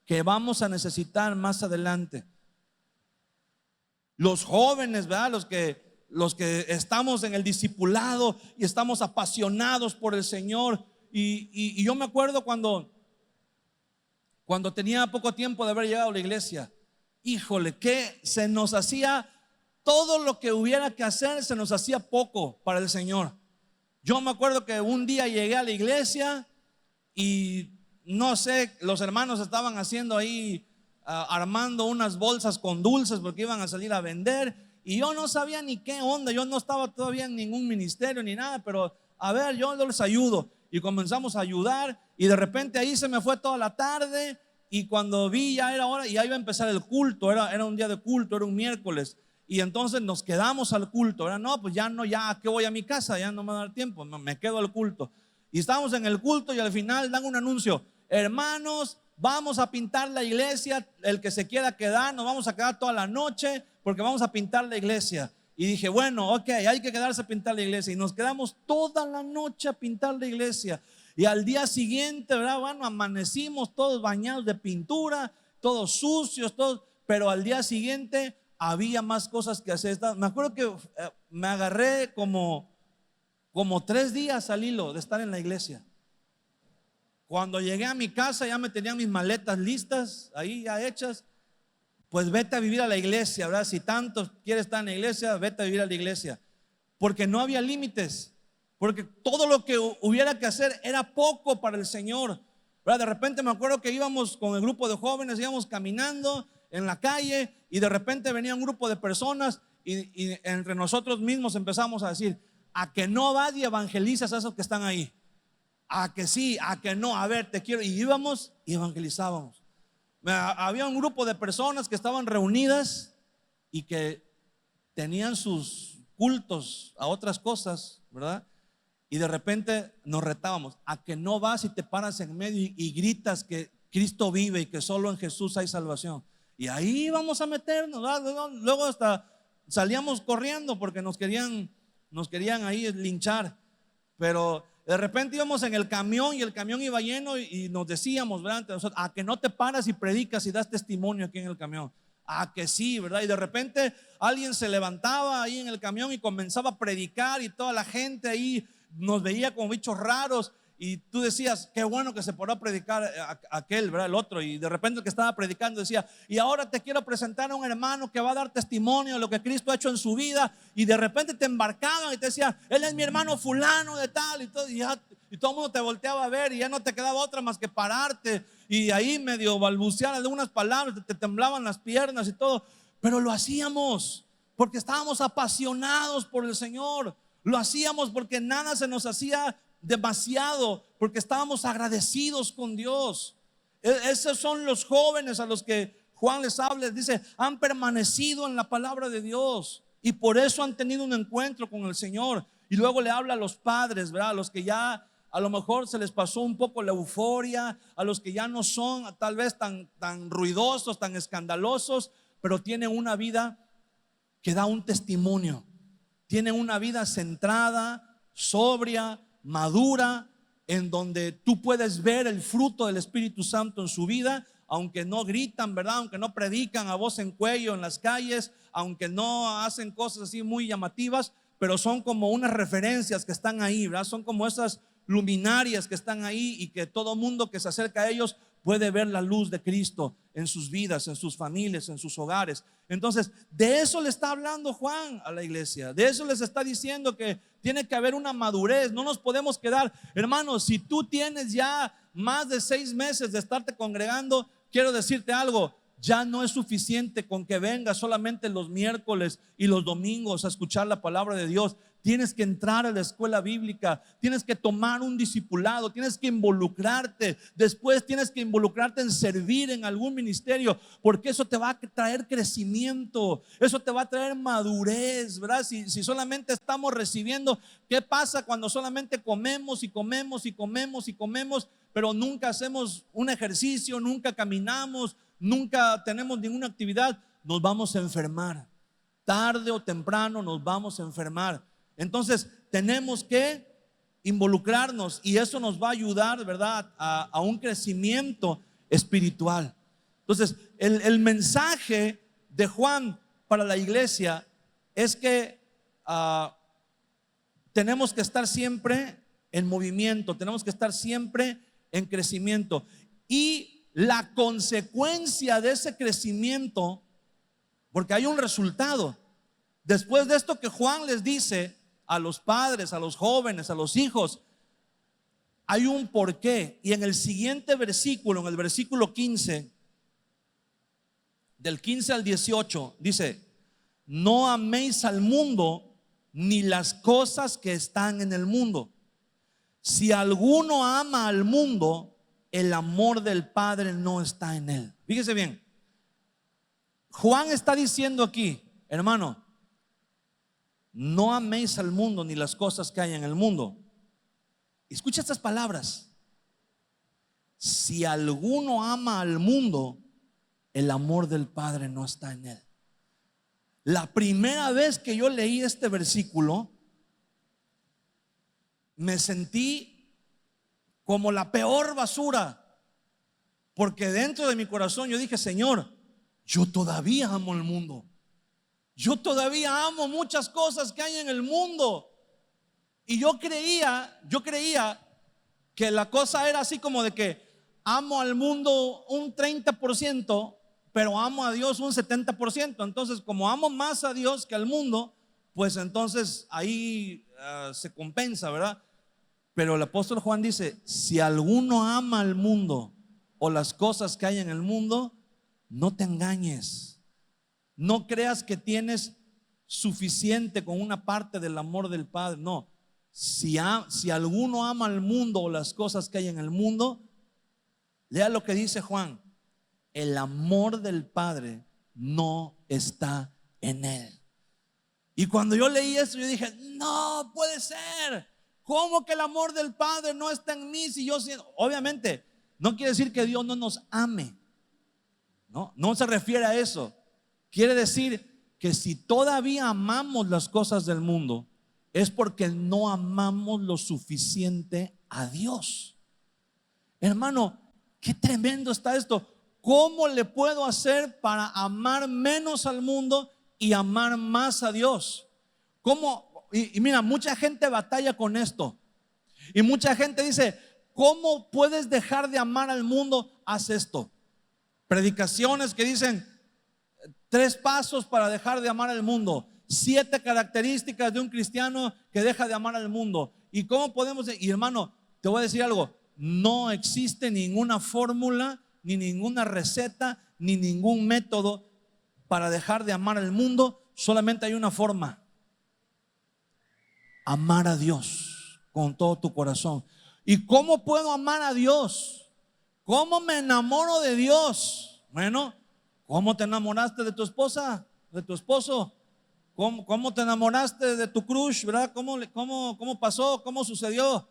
A: que vamos a necesitar más adelante. Los jóvenes, ¿verdad? Los que estamos en el discipulado y estamos apasionados por el Señor. Y yo me acuerdo cuando tenía poco tiempo de haber llegado a la iglesia, híjole, que se nos hacía todo lo que hubiera que hacer, se nos hacía poco para el Señor. Yo me acuerdo que un día llegué a la iglesia y no sé, los hermanos estaban haciendo ahí, armando unas bolsas con dulces porque iban a salir a vender, y yo no sabía ni qué onda. Yo no estaba todavía en ningún ministerio ni nada, pero a ver, yo les ayudo. Y comenzamos a ayudar, y de repente ahí se me fue toda la tarde, y cuando vi ya era hora y ya iba a empezar el culto. Era un día de culto, era un miércoles. Y entonces nos quedamos al culto. Era no, pues ya que voy a mi casa, ya no me va a dar tiempo, me quedo al culto. Y estábamos en el culto y al final dan un anuncio: hermanos, vamos a pintar la iglesia, el que se quiera quedar, nos vamos a quedar toda la noche porque vamos a pintar la iglesia. Y dije, bueno, ok, hay que quedarse a pintar la iglesia. Y nos quedamos toda la noche a pintar la iglesia. Y al día siguiente, ¿verdad? Bueno, amanecimos todos bañados de pintura, todos sucios, todos, pero al día siguiente había más cosas que hacer. Me acuerdo que me agarré como 3 días al hilo de estar en la iglesia. Cuando llegué a mi casa ya me tenían mis maletas listas, ahí ya hechas. Pues vete a vivir a la iglesia, ¿verdad? Si tanto quieres estar en la iglesia, vete a vivir a la iglesia. Porque no había límites, porque todo lo que hubiera que hacer era poco para el Señor, ¿verdad? De repente me acuerdo que íbamos con el grupo de jóvenes, íbamos caminando en la calle, y de repente venía un grupo de personas, y entre nosotros mismos empezamos a decir: a que no vas y evangelizas a esos que están ahí, a que sí, a que no, a ver, te quiero. Y íbamos y evangelizábamos. Había un grupo de personas que estaban reunidas y que tenían sus cultos a otras cosas, ¿verdad? Y de repente nos retábamos: a que no vas y te paras en medio y gritas que Cristo vive y que solo en Jesús hay salvación. Y ahí íbamos a meternos, ¿verdad? Luego hasta salíamos corriendo porque nos querían ahí linchar. Pero de repente íbamos en el camión y el camión iba lleno, y nos decíamos, ¿verdad? Nosotros, a que no te paras y predicas y das testimonio aquí en el camión. A que sí, ¿verdad? Y de repente alguien se levantaba ahí en el camión y comenzaba a predicar, y toda la gente ahí nos veía como bichos raros. Y tú decías, qué bueno que se paró a predicar aquel, ¿verdad? El otro. Y de repente el que estaba predicando decía: y ahora te quiero presentar a un hermano que va a dar testimonio de lo que Cristo ha hecho en su vida. Y de repente te embarcaban y te decían: él es mi hermano fulano de tal. Y todo el mundo te volteaba a ver, y ya no te quedaba otra más que pararte y ahí medio balbucear algunas palabras, te temblaban las piernas y todo. Pero lo hacíamos porque estábamos apasionados por el Señor. Lo hacíamos porque nada se nos hacía demasiado, porque estábamos agradecidos con Dios. Esos son los jóvenes a los que Juan les habla. Dice: han permanecido en la palabra de Dios, y por eso han tenido un encuentro con el Señor. Y luego le habla a los padres, ¿verdad? A los que ya a lo mejor se les pasó un poco la euforia, a los que ya no son tal vez tan ruidosos, tan escandalosos, pero tienen una vida que da un testimonio. Tienen una vida centrada, sobria, madura, en donde tú puedes ver el fruto del Espíritu Santo en su vida, aunque no gritan, ¿verdad? Aunque no predican a voz en cuello en las calles, aunque no hacen cosas así muy llamativas, pero son como unas referencias que están ahí, ¿verdad? Son como esas luminarias que están ahí, y que todo mundo que se acerca a ellos puede ver la luz de Cristo en sus vidas, en sus familias, en sus hogares. Entonces, de eso le está hablando Juan a la iglesia. De eso les está diciendo que tiene que haber una madurez. No nos podemos quedar, hermanos, si tú tienes ya más de 6 meses de estarte congregando, quiero decirte algo. Ya no es suficiente con que vengas solamente los miércoles y los domingos a escuchar la palabra de Dios. Tienes que entrar a la escuela bíblica, tienes que tomar un discipulado, tienes que involucrarte. Después tienes que involucrarte en servir en algún ministerio, porque eso te va a traer crecimiento, eso te va a traer madurez, ¿verdad? Si solamente estamos recibiendo, ¿qué pasa cuando solamente comemos y comemos y comemos y comemos, pero nunca hacemos un ejercicio, nunca caminamos, nunca tenemos ninguna actividad? Nos vamos a enfermar. Tarde o temprano nos vamos a enfermar. Entonces tenemos que involucrarnos y eso nos va a ayudar, ¿verdad?, a un crecimiento espiritual. Entonces el mensaje de Juan para la iglesia es que tenemos que estar siempre en movimiento, tenemos que estar siempre en crecimiento. Y la consecuencia de ese crecimiento, porque hay un resultado. Después de esto que Juan les dice a los padres, a los jóvenes, a los hijos, hay un porqué. Y en el siguiente versículo, en el versículo 15, del 15 al 18, dice: no améis al mundo ni las cosas que están en el mundo. Si alguno ama al mundo, el amor del Padre no está en él. Fíjese bien, Juan está diciendo aquí, hermano, no améis al mundo ni las cosas que hay en el mundo. Escucha estas palabras: si alguno ama al mundo, el amor del Padre no está en él. La primera vez que yo leí este versículo, me sentí como la peor basura, porque dentro de mi corazón yo dije: Señor, yo todavía amo el mundo, yo todavía amo muchas cosas que hay en el mundo. Y yo creía que la cosa era así como de que amo al mundo un 30%, pero amo a Dios un 70%. Entonces, como amo más a Dios que al mundo, pues entonces ahí se compensa, ¿verdad? Pero el apóstol Juan dice: si alguno ama al mundo o las cosas que hay en el mundo, no te engañes. No creas que tienes suficiente con una parte del amor del Padre. No, si alguno ama al mundo o las cosas que hay en el mundo, lea lo que dice Juan: el amor del Padre no está en él. Y cuando yo leí eso, yo dije: no puede ser. ¿Cómo que el amor del Padre no está en mí? Si yo siento, obviamente no quiere decir que Dios no nos ame. No se refiere a eso. Quiere decir que si todavía amamos las cosas del mundo, es porque no amamos lo suficiente a Dios. Hermano, qué tremendo está esto. ¿Cómo le puedo hacer para amar menos al mundo y amar más a Dios? ¿Cómo? Y mira, mucha gente batalla con esto. Y mucha gente dice: ¿cómo puedes dejar de amar al mundo? Haz esto. Predicaciones que dicen 3 pasos para dejar de amar al mundo, 7 características de un cristiano que deja de amar al mundo. ¿Y cómo podemos? Y hermano, te voy a decir algo: no existe ninguna fórmula, ni ninguna receta, ni ningún método para dejar de amar al mundo. Solamente hay una forma: amar a Dios con todo tu corazón. ¿Y cómo puedo amar a Dios? ¿Cómo me enamoro de Dios? Bueno, ¿cómo te enamoraste de tu esposa, de tu esposo? ¿Cómo te enamoraste de tu crush, verdad? ¿Cómo pasó? ¿Cómo sucedió?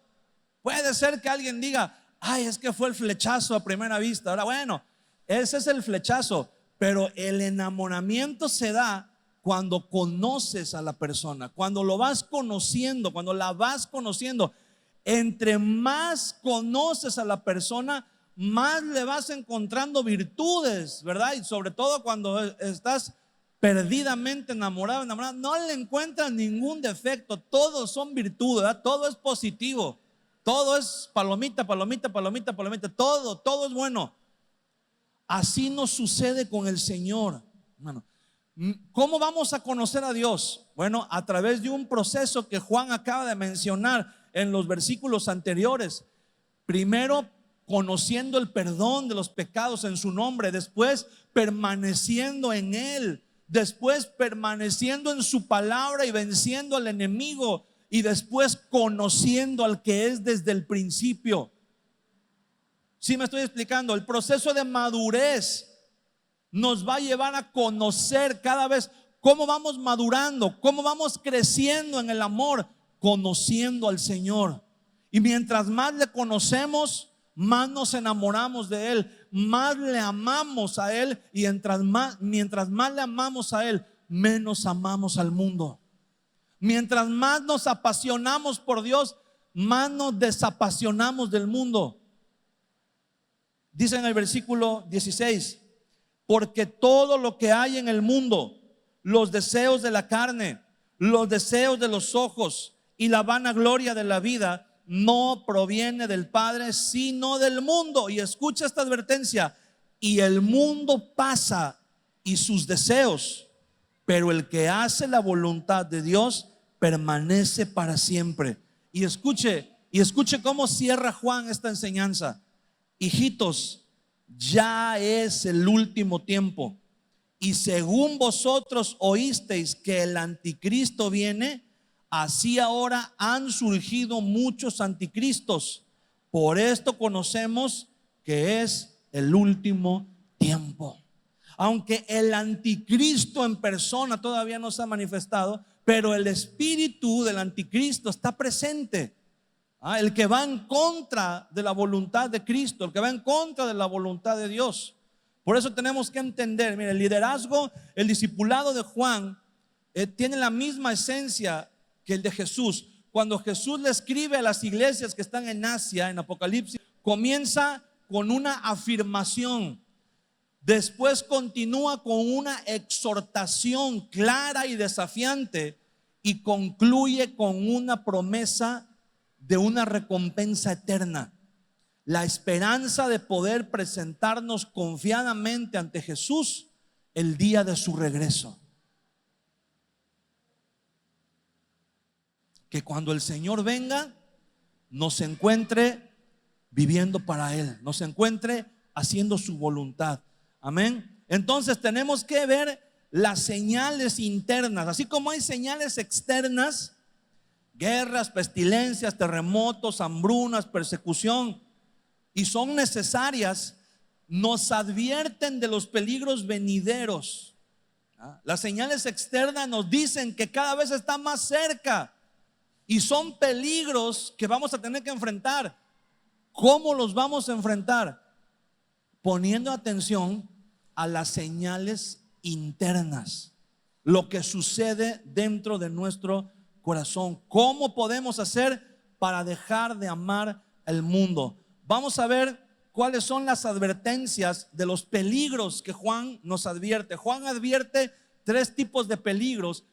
A: Puede ser que alguien diga: ay, es que fue el flechazo a primera vista. Ahora, bueno, ese es el flechazo, pero el enamoramiento se da cuando conoces a la persona, cuando lo vas conociendo, cuando la vas conociendo. Entre más conoces a la persona, más le vas encontrando virtudes, ¿verdad? Y sobre todo cuando estás perdidamente enamorado, no le encuentras ningún defecto. Todos son virtudes, ¿verdad? Todo es positivo, todo es palomita, palomita, palomita, palomita. Todo es bueno. Así nos sucede con el Señor, hermano. ¿Cómo vamos a conocer a Dios? Bueno, a través de un proceso que Juan acaba de mencionar en los versículos anteriores. Primero conociendo el perdón de los pecados en su nombre, después permaneciendo en Él, después permaneciendo en su palabra y venciendo al enemigo, y después conociendo al que es desde el principio. ¿Sí me estoy explicando? El proceso de madurez nos va a llevar a conocer cada vez cómo vamos madurando, cómo vamos creciendo en el amor, conociendo al Señor. Y mientras más le conocemos, más nos enamoramos de Él, más le amamos a Él, y mientras más le amamos a Él, menos amamos al mundo. Mientras más nos apasionamos por Dios, más nos desapasionamos del mundo. Dice en el versículo 16: porque todo lo que hay en el mundo, los deseos de la carne, los deseos de los ojos y la vanagloria de la vida, no proviene del Padre, sino del mundo. Y escucha esta advertencia: y el mundo pasa y sus deseos, pero el que hace la voluntad de Dios permanece para siempre. Y escuche cómo cierra Juan esta enseñanza: hijitos, ya es el último tiempo, y según vosotros oísteis que el anticristo viene, así ahora han surgido muchos anticristos. Por esto conocemos que es el último tiempo. Aunque el anticristo en persona todavía no se ha manifestado, pero el espíritu del anticristo está presente. El que va en contra de la voluntad de Cristo, el que va en contra de la voluntad de Dios. Por eso tenemos que entender, mire, el liderazgo, el discipulado de Juan tiene la misma esencia que el de Jesús. Cuando Jesús le escribe a las iglesias que están en Asia, en Apocalipsis, comienza con una afirmación, después continúa con una exhortación clara y desafiante, y concluye con una promesa de una recompensa eterna, la esperanza de poder presentarnos confiadamente ante Jesús el día de su regreso. Que cuando el Señor venga, nos encuentre viviendo para Él, nos encuentre haciendo su voluntad. Amén. Entonces tenemos que ver las señales internas, así como hay señales externas: guerras, pestilencias, terremotos, hambrunas, persecución, y son necesarias, nos advierten de los peligros venideros. Las señales externas nos dicen que cada vez está más cerca, y son peligros que vamos a tener que enfrentar. ¿Cómo los vamos a enfrentar? Poniendo atención a las señales internas, lo que sucede dentro de nuestro corazón. ¿Cómo podemos hacer para dejar de amar el mundo? Vamos a ver cuáles son las advertencias de los peligros que Juan nos advierte. Juan advierte tres tipos de peligros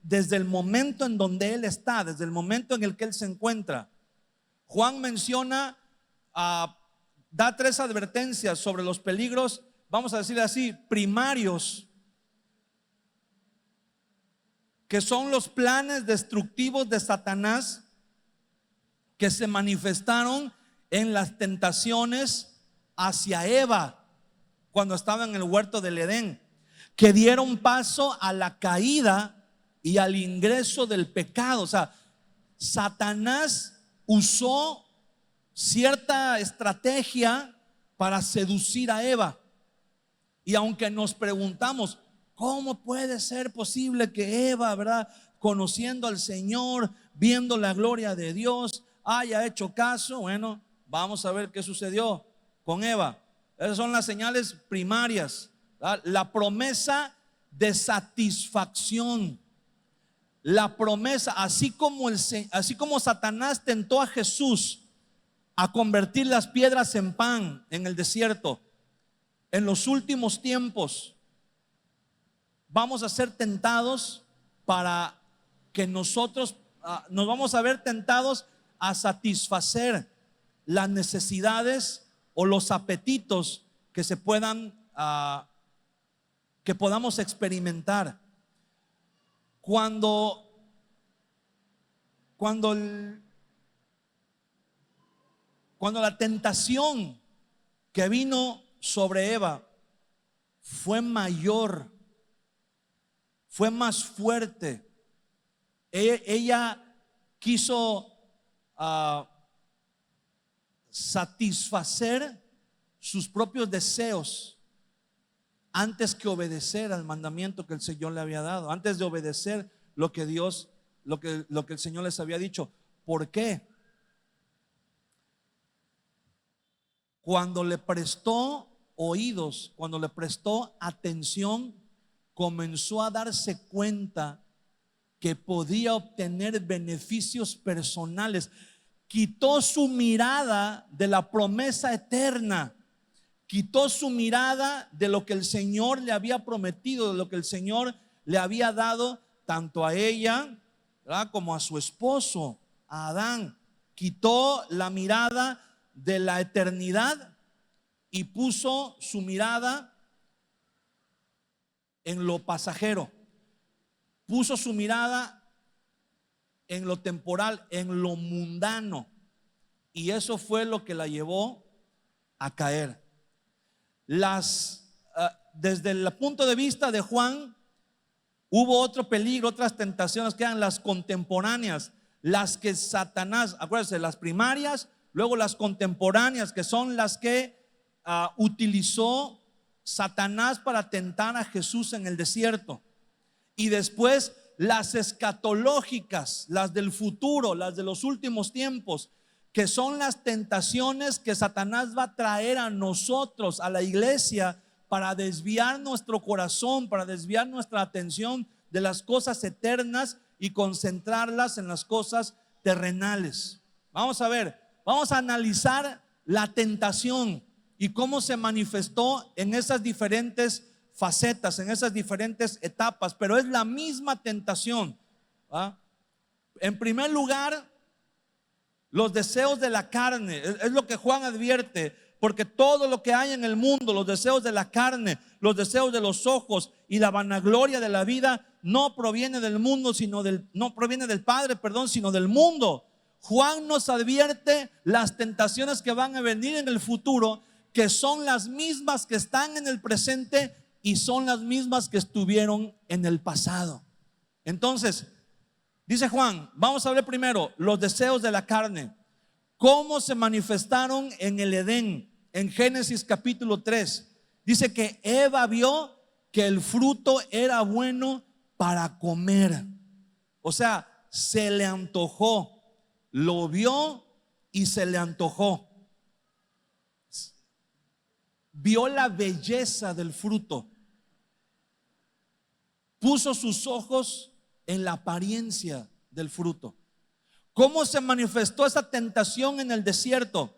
A: desde el momento en donde él está, desde el momento en el que él se encuentra. Juan menciona, da tres advertencias sobre los peligros, vamos a decir así, primarios, que son los planes destructivos de Satanás que se manifestaron en las tentaciones hacia Eva cuando estaba en el huerto del Edén, que dieron paso a la caída y al ingreso del pecado. O sea, Satanás usó cierta estrategia para seducir a Eva. Y aunque nos preguntamos, ¿cómo puede ser posible que Eva, verdad, conociendo al Señor, viendo la gloria de Dios, haya hecho caso? Bueno, vamos a ver qué sucedió con Eva. Esas son las señales primarias, ¿verdad? La promesa de satisfacción. La promesa, así como Satanás tentó a Jesús a convertir las piedras en pan en el desierto, en los últimos tiempos vamos a ser tentados para que nosotros nos vamos a ver tentados a satisfacer las necesidades o los apetitos que se puedan que podamos experimentar. Cuando Cuando la tentación que vino sobre Eva fue mayor, fue más fuerte, ella quiso satisfacer sus propios deseos antes que obedecer al mandamiento que el Señor le había dado, antes de obedecer lo que Dios, lo que el Señor les había dicho. ¿Por qué? Cuando le prestó oídos, cuando le prestó atención, comenzó a darse cuenta que podía obtener beneficios personales. Quitó su mirada de la promesa eterna, quitó su mirada de lo que el Señor le había prometido, de lo que el Señor le había dado tanto a ella, ¿verdad?, como a su esposo, a Adán. Quitó la mirada de la eternidad y puso su mirada en lo pasajero, puso su mirada en lo temporal, en lo mundano, y eso fue lo que la llevó a caer. Desde el punto de vista de Juan, hubo otro peligro, otras tentaciones que eran las contemporáneas, las que Satanás, acuérdense, las primarias, luego las contemporáneas, que son las que utilizó Satanás para tentar a Jesús en el desierto, y después las escatológicas, las del futuro, las de los últimos tiempos, que son las tentaciones que Satanás va a traer a nosotros, a la iglesia, para desviar nuestro corazón, para desviar nuestra atención de las cosas eternas y concentrarlas en las cosas terrenales. Vamos a ver, vamos a analizar la tentación y cómo se manifestó en esas diferentes facetas, en esas diferentes etapas, pero es la misma tentación, ¿va? En primer lugar, los deseos de la carne, es lo que Juan advierte, porque todo lo que hay en el mundo, los deseos de la carne, los deseos de los ojos y la vanagloria de la vida, no proviene del mundo, no proviene del Padre, perdón, sino del mundo. Juan nos advierte las tentaciones que van a venir en el futuro, que son las mismas que están en el presente y son las mismas que estuvieron en el pasado. Entonces, dice Juan, vamos a ver primero los deseos de la carne, cómo se manifestaron en el Edén. En Génesis capítulo 3 dice que Eva vio que el fruto era bueno para comer. O sea, se le antojó, lo vio y se le antojó. Vio la belleza del fruto, puso sus ojos en la apariencia del fruto. ¿Cómo se manifestó esa tentación en el desierto?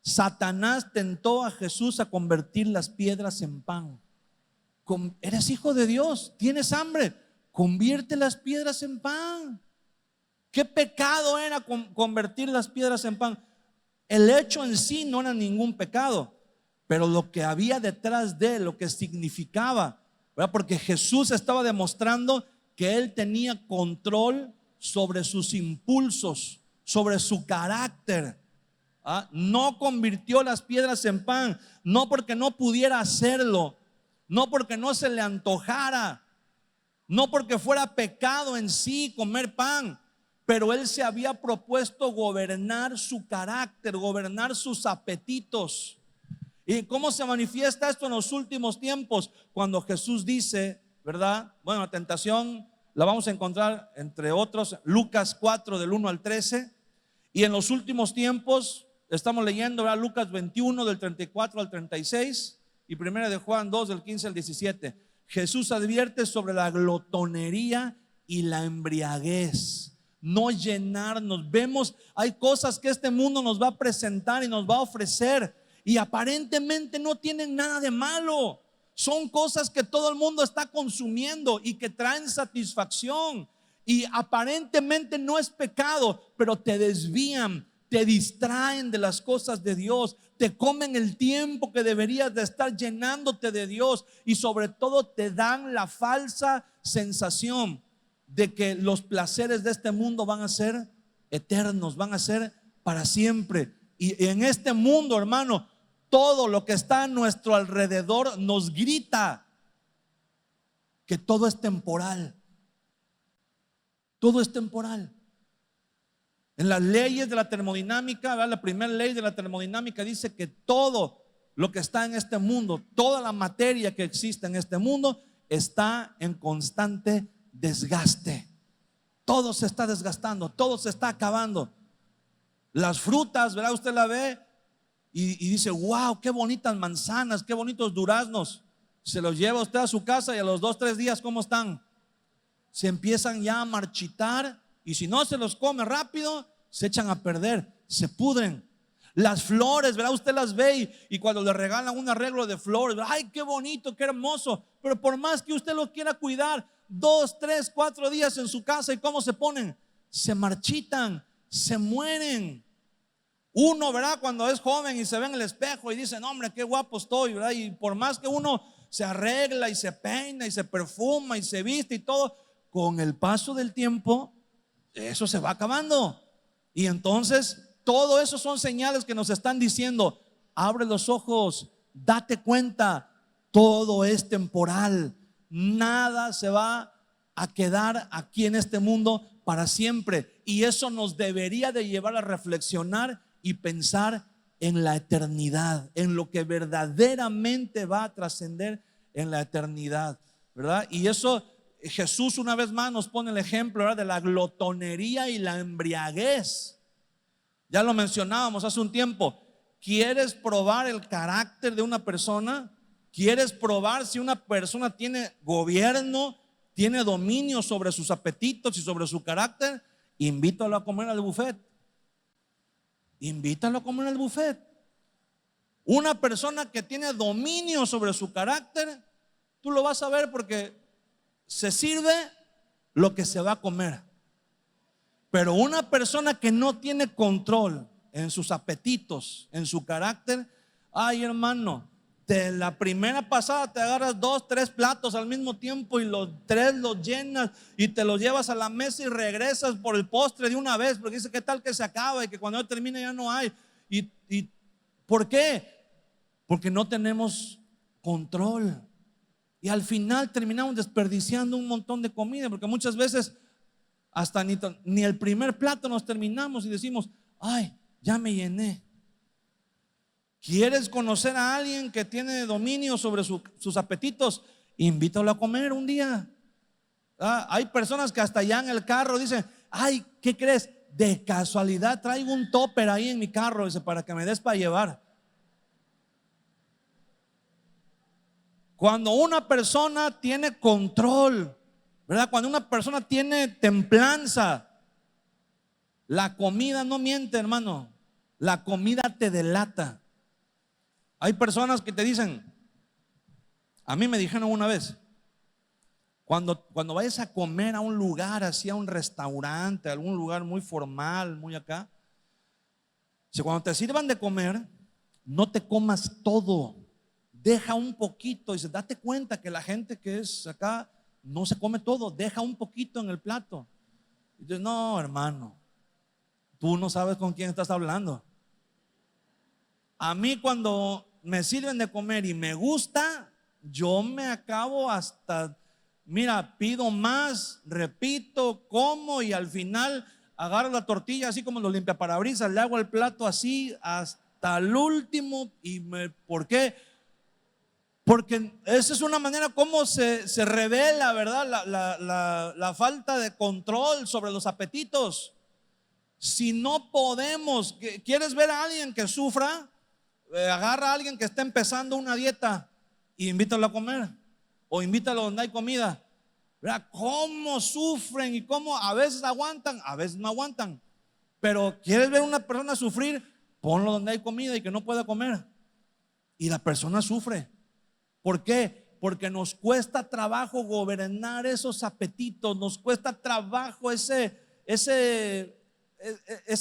A: Satanás tentó a Jesús a convertir las piedras en pan. Eres hijo de Dios, tienes hambre, convierte las piedras en pan. ¿Qué pecado era convertir las piedras en pan? El hecho en sí no era ningún pecado, pero lo que había detrás de él, lo que significaba, ¿verdad? Porque Jesús estaba demostrando que él tenía control sobre sus impulsos, sobre su carácter. No convirtió las piedras en pan, no porque no pudiera hacerlo, no porque no se le antojara, no porque fuera pecado en sí comer pan, pero él se había propuesto gobernar su carácter, gobernar sus apetitos. ¿Y cómo se manifiesta esto en los últimos tiempos? Cuando Jesús dice, ¿verdad? Bueno, la tentación la vamos a encontrar entre otros Lucas 4 del 1 al 13, y en los últimos tiempos estamos leyendo, ¿verdad?, Lucas 21 del 34 al 36 y primera de Juan 2 del 15 al 17. Jesús advierte sobre la glotonería y la embriaguez, no llenarnos. Vemos, hay cosas que este mundo nos va a presentar y nos va a ofrecer y aparentemente no tienen nada de malo. Son cosas que todo el mundo está consumiendo y que traen satisfacción y aparentemente no es pecado, pero te desvían, te distraen de las cosas de Dios, te comen el tiempo que deberías de estar llenándote de Dios, y sobre todo te dan la falsa sensación de que los placeres de este mundo van a ser eternos, van a ser para siempre. Y en este mundo, hermano, todo lo que está a nuestro alrededor nos grita que todo es temporal. Todo es temporal. En las leyes de la termodinámica, ¿verdad? La primera ley de la termodinámica dice que todo lo que está en este mundo, toda la materia que existe en este mundo, está en constante desgaste. Todo se está desgastando, todo se está acabando. Las frutas, ¿verdad? Usted la ve y dice, wow, qué bonitas manzanas, qué bonitos duraznos. Se los lleva usted a su casa y a los 2, 3 días, ¿cómo están? Se empiezan ya a marchitar, y si no se los come rápido, se echan a perder, se pudren. Las flores, ¿verdad? Usted las ve y cuando le regalan un arreglo de flores, ¿verdad? Ay, qué bonito, qué hermoso. Pero por más que usted lo quiera cuidar, 2, 3, 4 días en su casa, ¿y cómo se ponen? Se marchitan, se mueren. Uno, ¿verdad? Cuando es joven y se ve en el espejo y dice, no, hombre, qué guapo estoy, ¿verdad? Y por más que uno se arregla y se peina y se perfuma y se viste y todo, con el paso del tiempo, eso se va acabando. Y entonces, todo eso son señales que nos están diciendo, abre los ojos, date cuenta, todo es temporal. Nada se va a quedar aquí en este mundo para siempre. Y eso nos debería de llevar a reflexionar y pensar en la eternidad, en lo que verdaderamente va a trascender en la eternidad, ¿verdad? Y eso Jesús una vez más nos pone el ejemplo, ¿verdad?, de la glotonería y la embriaguez. Ya lo mencionábamos hace un tiempo. ¿Quieres probar el carácter de una persona? ¿Quieres probar si una persona tiene gobierno, tiene dominio sobre sus apetitos y sobre su carácter? Invítalo a comer al buffet. Invítalo a comer al buffet. Una persona que tiene dominio sobre su carácter, tú lo vas a ver porque se sirve lo que se va a comer. Pero una persona que no tiene control en sus apetitos, en su carácter, ay, hermano, de la primera pasada te agarras 2, 3 platos al mismo tiempo y los 3 los llenas y te los llevas a la mesa y regresas por el postre de una vez, porque dice, ¿qué tal que se acaba y que cuando termine ya no hay? ¿Y por qué? Porque no tenemos control. Y al final terminamos desperdiciando un montón de comida, porque muchas veces hasta ni el primer plato nos terminamos y decimos, ay, ya me llené. ¿Quieres conocer a alguien que tiene dominio sobre sus apetitos? Invítalo a comer un día. Hay personas que hasta allá en el carro dicen, ay, ¿qué crees? De casualidad traigo un topper ahí en mi carro, dice, para que me des para llevar. Cuando una persona tiene control, ¿verdad? Cuando una persona tiene templanza, la comida no miente, hermano. La comida te delata. Hay personas que te dicen, a mí me dijeron una vez, cuando vayas a comer a un lugar, así a un restaurante, a algún lugar muy formal, muy acá, si cuando te sirvan de comer, no te comas todo, deja un poquito. Y date cuenta que la gente que es acá no se come todo, deja un poquito en el plato. Y dices, no, hermano, tú no sabes con quién estás hablando. A mí cuando me sirven de comer y me gusta, yo me acabo hasta, mira, pido más, repito, como y al final agarro la tortilla así como los limpiaparabrisas, le hago el plato así hasta el último. ¿Por qué? Porque esa es una manera como se revela, ¿verdad? La falta de control sobre los apetitos. Si no podemos, ¿quieres ver a alguien que sufra? Agarra a alguien que está empezando una dieta y invítalo a comer, o invítalo donde hay comida. ¿Verdad? Cómo sufren y cómo a veces aguantan, a veces no aguantan. Pero ¿quieres ver a una persona sufrir? Ponlo donde hay comida y que no pueda comer. Y la persona sufre. ¿Por qué? Porque nos cuesta trabajo gobernar esos apetitos, nos cuesta trabajo esa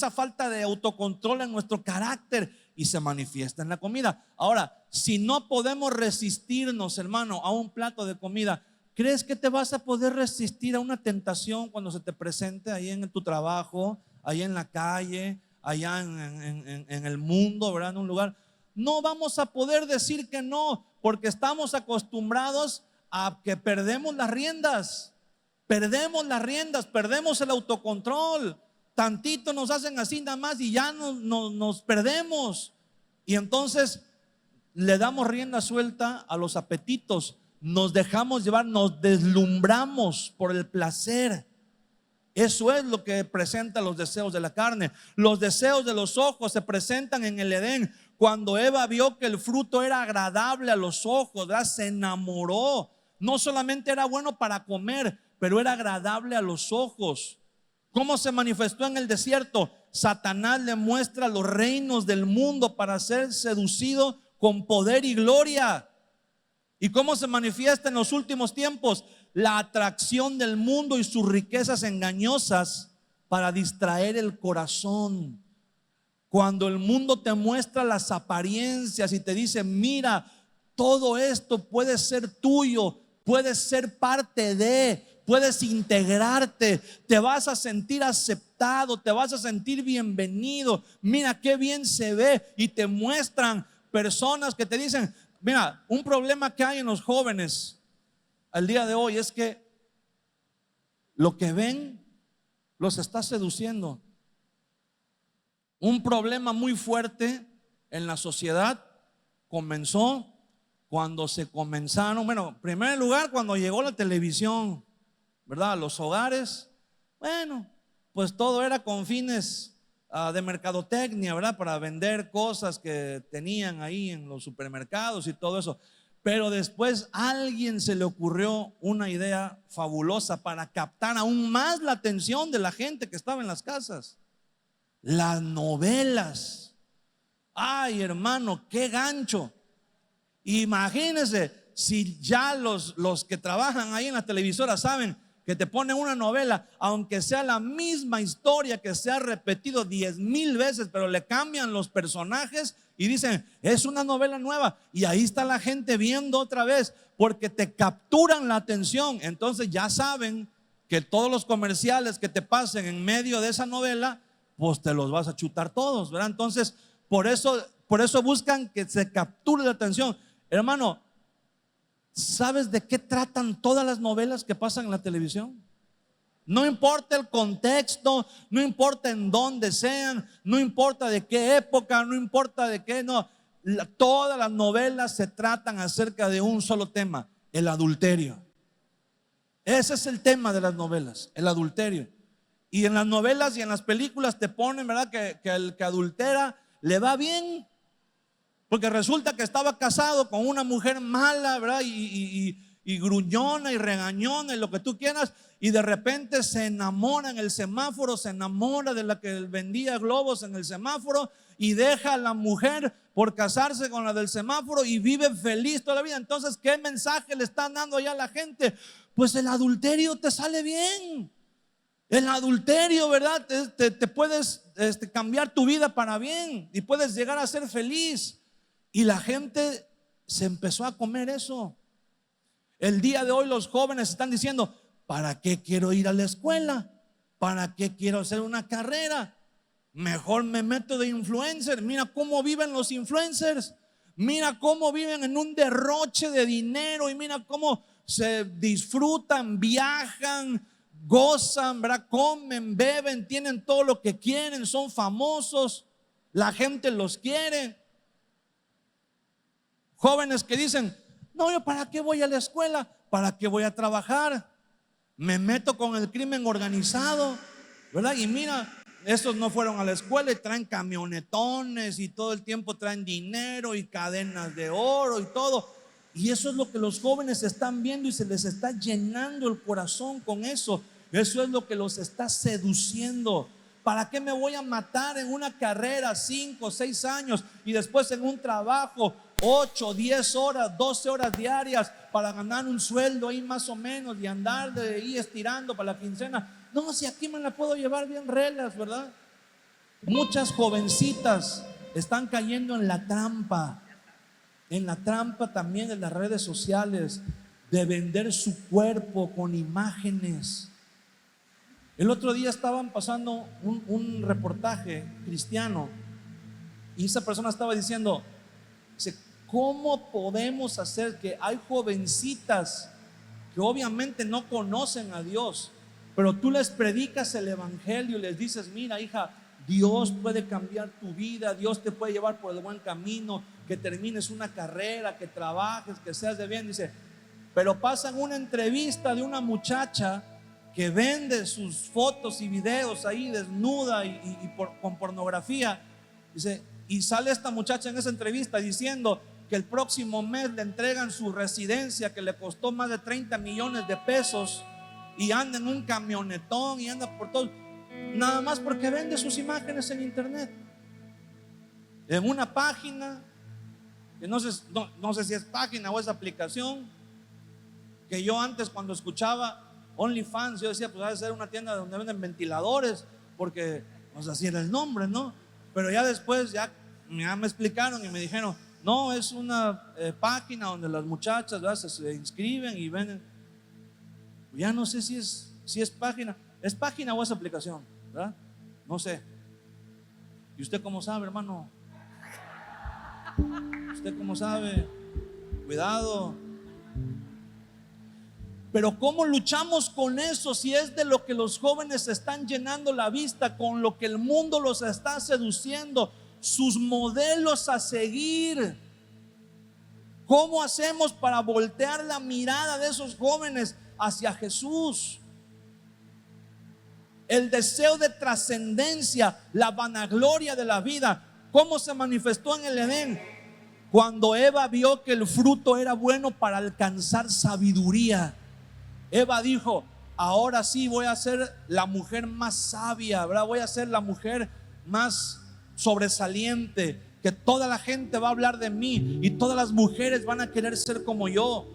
A: falta de autocontrol en nuestro carácter, y se manifiesta en la comida. Ahora, si no podemos resistirnos, hermano, a un plato de comida, ¿crees que te vas a poder resistir a una tentación cuando se te presente ahí en tu trabajo, ahí en la calle, allá en el mundo, ¿verdad? En un lugar. No vamos a poder decir que no, porque estamos acostumbrados a que perdemos las riendas, perdemos el autocontrol. Tantito nos hacen así nada más y ya nos perdemos. Y entonces le damos rienda suelta a los apetitos, nos dejamos llevar, nos deslumbramos por el placer. Eso es lo que presenta los deseos de la carne. Los deseos de los ojos se presentan en el Edén. Cuando Eva vio que el fruto era agradable a los ojos, ¿verdad? Se enamoró. No solamente era bueno para comer, pero era agradable a los ojos. ¿Cómo se manifestó en el desierto? Satanás le muestra los reinos del mundo para ser seducido con poder y gloria. ¿Y cómo se manifiesta en los últimos tiempos? La atracción del mundo y sus riquezas engañosas para distraer el corazón. Cuando el mundo te muestra las apariencias y te dice: mira, todo esto puede ser tuyo, puedes ser parte de, puedes integrarte, te vas a sentir aceptado, te vas a sentir bienvenido, mira qué bien se ve, y te muestran personas que te dicen: mira, un problema que hay en los jóvenes al día de hoy es que lo que ven los está seduciendo. Un problema muy fuerte en la sociedad comenzó cuando se comenzaron, bueno, en primer lugar cuando llegó la televisión, ¿verdad? A los hogares. Bueno, pues todo era con fines de mercadotecnia, ¿verdad? Para vender cosas que tenían ahí en los supermercados y todo eso. Pero después a alguien se le ocurrió una idea fabulosa para captar aún más la atención de la gente que estaba en las casas: las novelas. Ay, hermano, qué gancho. Imagínense, si ya los que trabajan ahí en la televisora saben que te ponen una novela, aunque sea la misma historia que se ha repetido 10,000 veces, pero le cambian los personajes y dicen: es una novela nueva, y ahí está la gente viendo otra vez, porque te capturan la atención. Entonces ya saben que todos los comerciales que te pasen en medio de esa novela, pues te los vas a chutar todos, ¿verdad? Entonces por eso buscan que se capture la atención. Hermano, ¿sabes de qué tratan todas las novelas que pasan en la televisión? No importa el contexto, no importa en dónde sean, no importa de qué época, no importa de qué, no. Todas las novelas se tratan acerca de un solo tema: el adulterio. Ese es el tema de las novelas, el adulterio. Y en las novelas y en las películas te ponen, ¿verdad?, que el que adultera le va bien, porque resulta que estaba casado con una mujer mala, ¿verdad? Y gruñona y regañona y lo que tú quieras, y de repente se enamora en el semáforo, se enamora de la que vendía globos en el semáforo, y deja a la mujer por casarse con la del semáforo y vive feliz toda la vida. Entonces, ¿qué mensaje le están dando ya a la gente? Pues el adulterio te sale bien. El adulterio, ¿verdad? Te puedes cambiar tu vida para bien y puedes llegar a ser feliz. Y la gente se empezó a comer eso. El día de hoy los jóvenes están diciendo: ¿para qué quiero ir a la escuela? ¿Para qué quiero hacer una carrera? Mejor me meto de influencer. Mira cómo viven los influencers. Mira cómo viven en un derroche de dinero, y mira cómo se disfrutan, viajan, gozan, ¿verdad? Comen, beben, tienen todo lo que quieren, son famosos, la gente los quiere. Jóvenes que dicen: no, yo ¿para qué voy a la escuela? ¿Para qué voy a trabajar? Me meto con el crimen organizado, ¿verdad? Y mira, estos no fueron a la escuela y traen camionetones y todo el tiempo traen dinero y cadenas de oro y todo. Y eso es lo que los jóvenes están viendo y se les está llenando el corazón con eso. Eso es lo que los está seduciendo. ¿Para qué me voy a matar en una carrera 5 o 6 años y después en un trabajo 8, 10 horas, 12 horas diarias para ganar un sueldo ahí más o menos y andar de ahí estirando para la quincena? No, si aquí me la puedo llevar bien relax, ¿verdad? Muchas jovencitas están cayendo en la trampa también de las redes sociales, de vender su cuerpo con imágenes. El otro día estaban pasando un reportaje cristiano y esa persona estaba diciendo, dice, ¿cómo podemos hacer que hay jovencitas que obviamente no conocen a Dios, pero tú les predicas el evangelio y les dices, mira hija, Dios puede cambiar tu vida, Dios te puede llevar por el buen camino, que termines una carrera, que trabajes, que seas de bien? Dice, pero pasan una entrevista de una muchacha que vende sus fotos y videos ahí desnuda con pornografía. Dice, y sale esta muchacha en esa entrevista diciendo que el próximo mes le entregan su residencia que le costó más de 30 millones de pesos y anda en un camionetón y anda por todo, nada más porque vende sus imágenes en internet, en una página que no sé si es página o es aplicación, que yo antes cuando escuchaba OnlyFans, yo decía, pues ha de ser una tienda donde venden ventiladores, porque pues así era el nombre, ¿no? Pero ya después ya me explicaron y me dijeron, no, es una página donde las muchachas, ¿verdad?, se inscriben y venden. Ya no sé si es página. ¿Es página o es aplicación? ¿Verdad? No sé. ¿Y usted cómo sabe, hermano? ¿Usted cómo sabe? Cuidado. Pero ¿cómo luchamos con eso si es de lo que los jóvenes están llenando la vista, con lo que el mundo los está seduciendo, sus modelos a seguir? ¿Cómo hacemos para voltear la mirada de esos jóvenes hacia Jesús? El deseo de trascendencia, la vanagloria de la vida, ¿cómo se manifestó en el Edén? Cuando Eva vio que el fruto era bueno para alcanzar sabiduría. Eva dijo, ahora sí voy a ser la mujer más sabia, ¿verdad? Voy a ser la mujer más sobresaliente, que toda la gente va a hablar de mí y todas las mujeres van a querer ser como yo.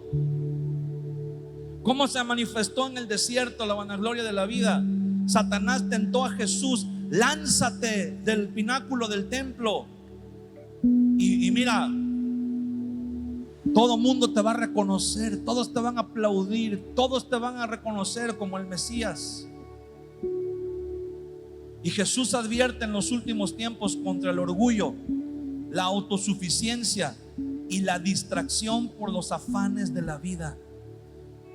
A: ¿Cómo se manifestó en el desierto la vanagloria de la vida? Satanás tentó a Jesús, lánzate del pináculo del templo y mira, todo mundo te va a reconocer, todos te van a aplaudir, todos te van a reconocer como el Mesías. Y Jesús advierte en los últimos tiempos contra el orgullo, la autosuficiencia y la distracción por los afanes de la vida.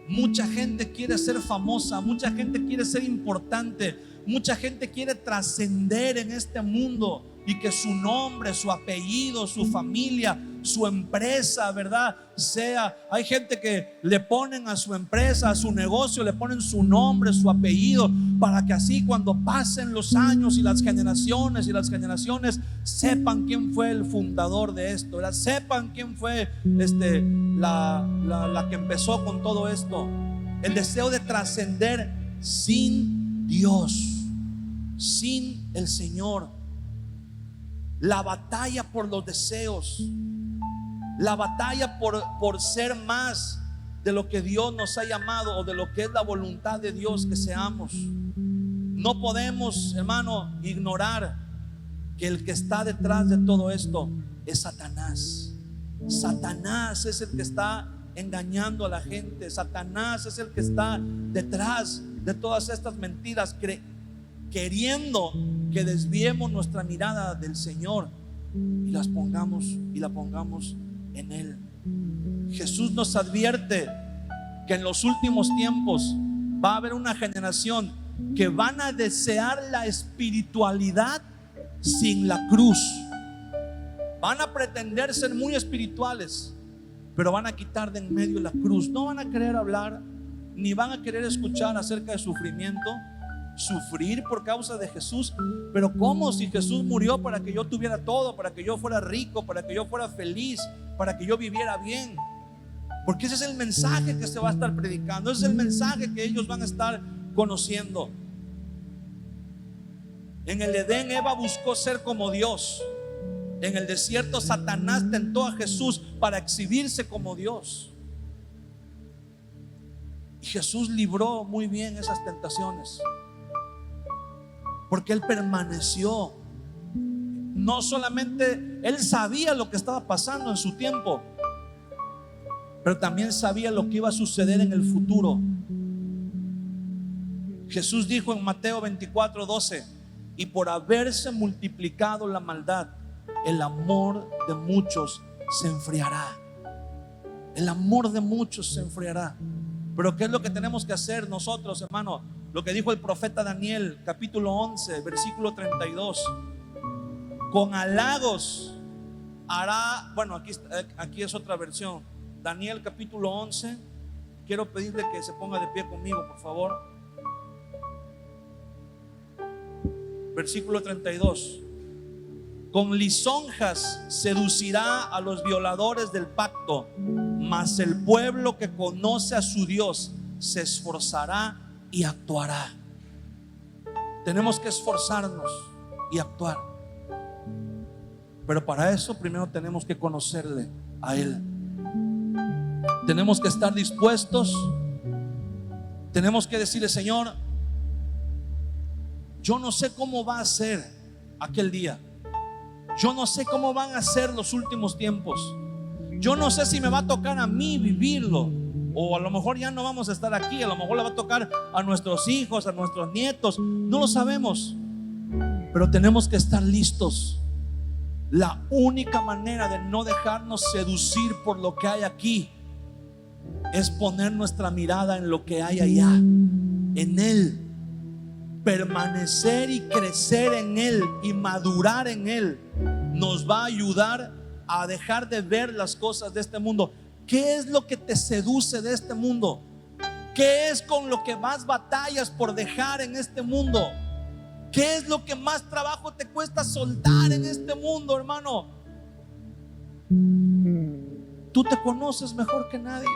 A: Mucha gente quiere ser famosa, mucha gente quiere ser importante, mucha gente quiere trascender en este mundo y que su nombre, su apellido, su familia, su empresa, ¿verdad?, sea. Hay gente que le ponen a su empresa, a su negocio, le ponen su nombre, su apellido, para que así cuando pasen los años y las generaciones sepan quién fue el fundador de esto, ¿verdad? Sepan quién fue la que empezó con todo esto. El deseo de trascender sin Dios, sin el Señor. La batalla por los deseos, la batalla por ser más de lo que Dios nos ha llamado o de lo que es la voluntad de Dios que seamos. No podemos, hermano, ignorar que el que está detrás de todo esto es Satanás. Satanás es el que está engañando a la gente. Satanás es el que está detrás de todas estas mentiras, queriendo que desviemos nuestra mirada del Señor y la pongamos en Él. Jesús nos advierte que en los últimos tiempos va a haber una generación que van a desear la espiritualidad sin la cruz. Van a pretender ser muy espirituales, pero van a quitar de en medio la cruz. No van a querer hablar, ni van a querer escuchar acerca de sufrimiento, sufrir por causa de Jesús. Pero ¿cómo? Si Jesús murió para que yo tuviera todo, para que yo fuera rico, para que yo fuera feliz, para que yo viviera bien. Porque ese es el mensaje que se va a estar predicando, ese es el mensaje que ellos van a estar conociendo. En el Edén Eva buscó ser como Dios. En el desierto Satanás tentó a Jesús para exhibirse como Dios. Y Jesús libró muy bien esas tentaciones, porque Él permaneció. No solamente Él sabía lo que estaba pasando en su tiempo, pero también sabía lo que iba a suceder en el futuro. Jesús dijo en Mateo 24:12: y por haberse multiplicado la maldad, el amor de muchos se enfriará. El amor de muchos se enfriará. Pero ¿qué es lo que tenemos que hacer nosotros, hermano? Lo que dijo el profeta Daniel, capítulo 11, versículo 32: con halagos hará. Bueno, aquí es otra versión. Daniel capítulo 11. Quiero pedirle que se ponga de pie conmigo, por favor. Versículo 32: con lisonjas seducirá a los violadores del pacto, mas el pueblo que conoce a su Dios se esforzará y actuará. Tenemos que esforzarnos y actuar, pero para eso primero tenemos que conocerle a Él. Tenemos que estar dispuestos. Tenemos que decirle: Señor, yo no sé cómo va a ser aquel día. Yo no sé cómo van a ser los últimos tiempos. Yo no sé si me va a tocar a mí vivirlo, o a lo mejor ya no vamos a estar aquí. A lo mejor le va a tocar a nuestros hijos, a nuestros nietos. No lo sabemos, pero tenemos que estar listos. La única manera de no dejarnos seducir por lo que hay aquí es poner nuestra mirada en lo que hay allá, en Él. Permanecer y crecer en Él y madurar en Él nos va a ayudar a dejar de ver las cosas de este mundo. ¿Qué es lo que te seduce de este mundo? ¿Qué es con lo que más batallas por dejar en este mundo? ¿Qué es lo que más trabajo te cuesta soltar en este mundo, hermano? Tú te conoces mejor que nadie.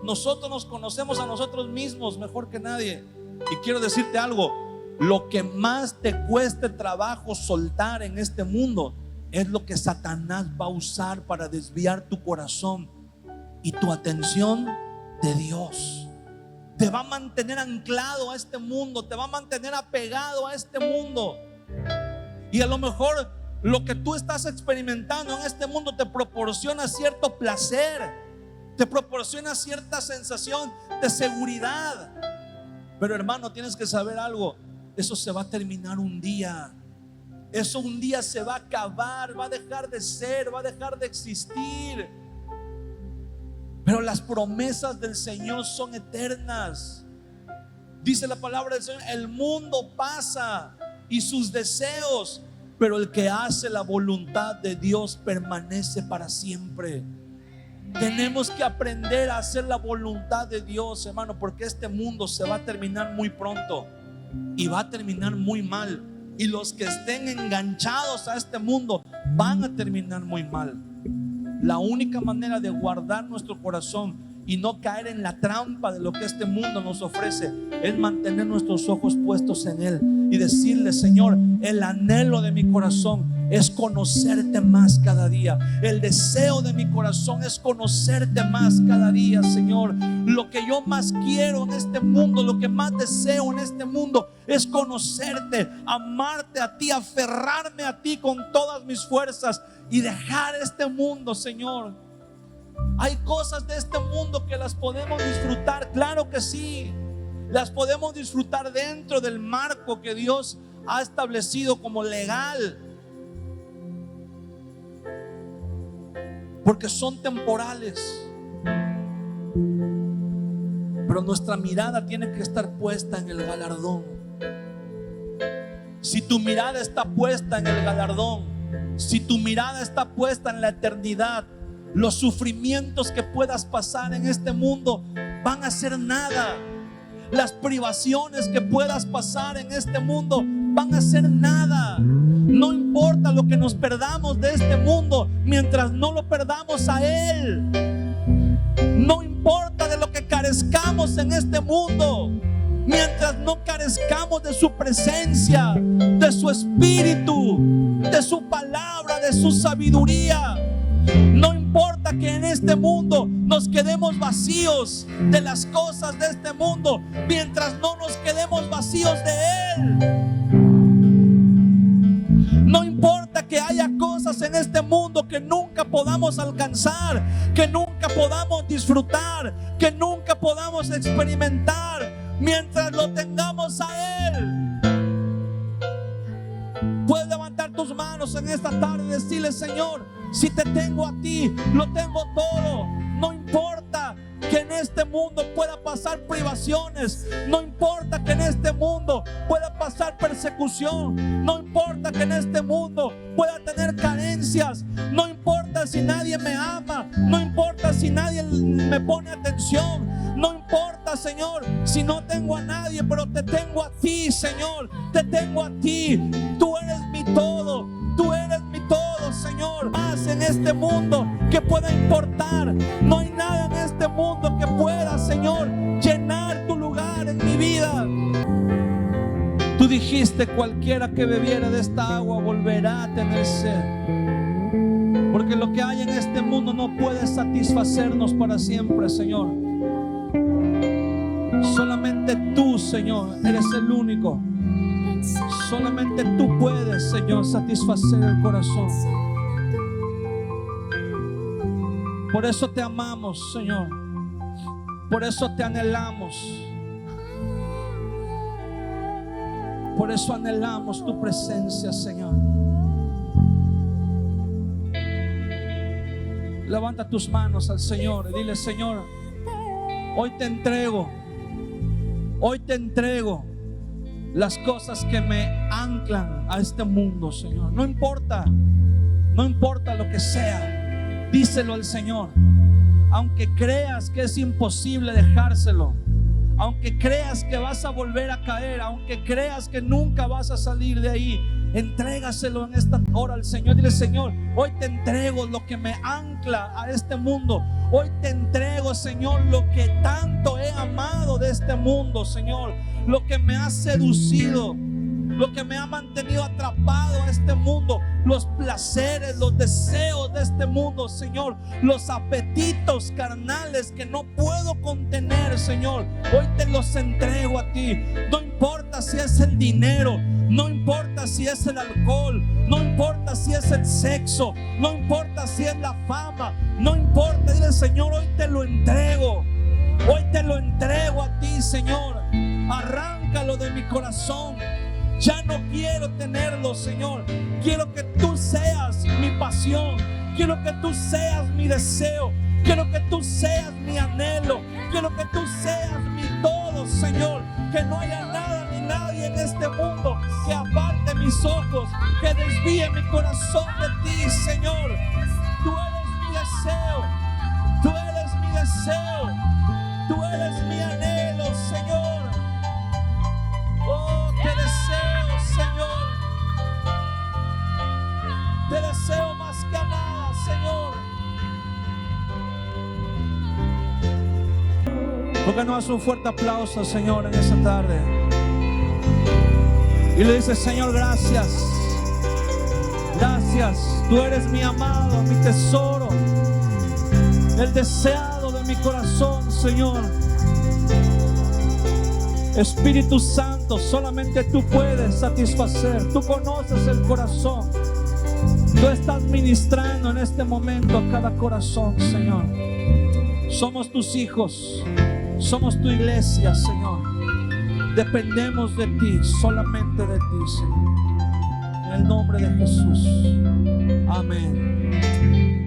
A: Nosotros nos conocemos a nosotros mismos mejor que nadie. Y quiero decirte algo: lo que más te cueste trabajo soltar en este mundo es lo que Satanás va a usar para desviar tu corazón y tu atención de Dios. Te va a mantener anclado a este mundo, te va a mantener apegado a este mundo. Y a lo mejor lo que tú estás experimentando en este mundo te proporciona cierto placer, te proporciona cierta sensación de seguridad. Pero hermano, tienes que saber algo: eso se va a terminar un día. Eso un día se va a acabar, va a dejar de ser, va a dejar de existir. Pero las promesas del Señor son eternas. Dice la palabra del Señor: el mundo pasa y sus deseos, pero el que hace la voluntad de Dios permanece para siempre. Tenemos que aprender a hacer la voluntad de Dios, hermano, porque este mundo se va a terminar muy pronto y va a terminar muy mal. Y los que estén enganchados a este mundo van a terminar muy mal. La única manera de guardar nuestro corazón y no caer en la trampa de lo que este mundo nos ofrece es mantener nuestros ojos puestos en Él y decirle: Señor, el anhelo de mi corazón es conocerte más cada día. El deseo de mi corazón es conocerte más cada día, Señor. Lo que yo más quiero en este mundo, lo que más deseo en este mundo es conocerte, amarte a ti, aferrarme a ti con todas mis fuerzas y dejar este mundo, Señor. Hay cosas de este mundo que las podemos disfrutar, claro que sí. Las podemos disfrutar dentro del marco que Dios ha establecido como legal, porque son temporales. Pero nuestra mirada tiene que estar puesta en el galardón. Si tu mirada está puesta en el galardón, si tu mirada está puesta en la eternidad, los sufrimientos que puedas pasar en este mundo van a ser nada. Las privaciones que puedas pasar en este mundo van a ser nada. No importa lo que nos perdamos de este mundo mientras no lo perdamos a Él. No importa de lo que carezcamos en este mundo mientras no carezcamos de su presencia, de su espíritu, de su palabra, de su sabiduría. No importa que en este mundo nos quedemos vacíos de las cosas de este mundo mientras no nos quedemos vacíos de Él. No importa que haya cosas en este mundo que nunca podamos alcanzar, que nunca podamos disfrutar, que nunca podamos experimentar. mientras lo tengamos a Él. Puedes levantar tus manos en esta tarde y decirle: Señor, si te tengo a ti, lo tengo todo. No importa que en este mundo pueda pasar privaciones, no importa que en este mundo pueda pasar persecución, no importa que en este mundo pueda tener carencias, no importa si nadie me ama, no importa si nadie me pone atención, no importa, Señor, si no tengo a nadie, pero te tengo a ti, Señor, te tengo a ti. Tú eres mi todo, tú eres mi todo, Señor. Más en este mundo que pueda importar, no hay nada en este mundo que pueda, Señor, llenar tu lugar en mi vida. Tú dijiste: cualquiera que bebiera de esta agua volverá a tener sed, porque lo que hay en este mundo no puede satisfacernos para siempre, Señor. Solamente tú, Señor, eres el único. Solamente tú puedes, Señor, satisfacer el corazón. Por eso te amamos, Señor. Por eso te anhelamos. Por eso anhelamos tu presencia, Señor. Levanta tus manos al Señor y dile: Señor, hoy te entrego las cosas que me anclan a este mundo, Señor. No importa lo que sea, díselo al Señor. Aunque creas que es imposible dejárselo, aunque creas que vas a volver a caer, aunque creas que nunca vas a salir de ahí, entrégaselo en esta hora al Señor. Dile: Señor, hoy te entrego lo que me ancla a este mundo. Hoy te entrego, Señor, lo que tanto he amado de este mundo, Señor. Lo que me ha seducido, lo que me ha mantenido atrapado a este mundo, los placeres, los deseos de este mundo, Señor, los apetitos carnales que no puedo contener, Señor. Hoy te los entrego a ti. No importa si es el dinero, no importa si es el alcohol, no importa si es el sexo, no importa si es la fama, no importa. Dile: Señor, hoy te lo entrego. Hoy te lo entrego a ti, Señor. Arráncalo de mi corazón. Ya no quiero tenerlo, Señor. Quiero que tú seas mi pasión. Quiero que tú seas mi deseo. Quiero que tú seas mi anhelo. Quiero que tú seas mi todo, Señor. Que no haya nada ni nadie en este mundo que aparte mis ojos, que desvíe mi corazón de ti, Señor. Tú eres mi deseo. Tú eres mi deseo. Tú eres mi anhelo, Señor. Oh, te deseo, Señor. Te deseo más que a nada, Señor. ¿Por qué no haces un fuerte aplauso, Señor, en esta tarde? Y le dices: Señor, gracias. Gracias. Tú eres mi amado, mi tesoro, el deseado de mi corazón, Señor. Espíritu Santo, solamente tú puedes satisfacer. Tú conoces el corazón. Tú estás ministrando en este momento a cada corazón, Señor. Somos tus hijos, somos tu iglesia, Señor. Dependemos de ti, solamente de ti, Señor. En el nombre de Jesús. Amén.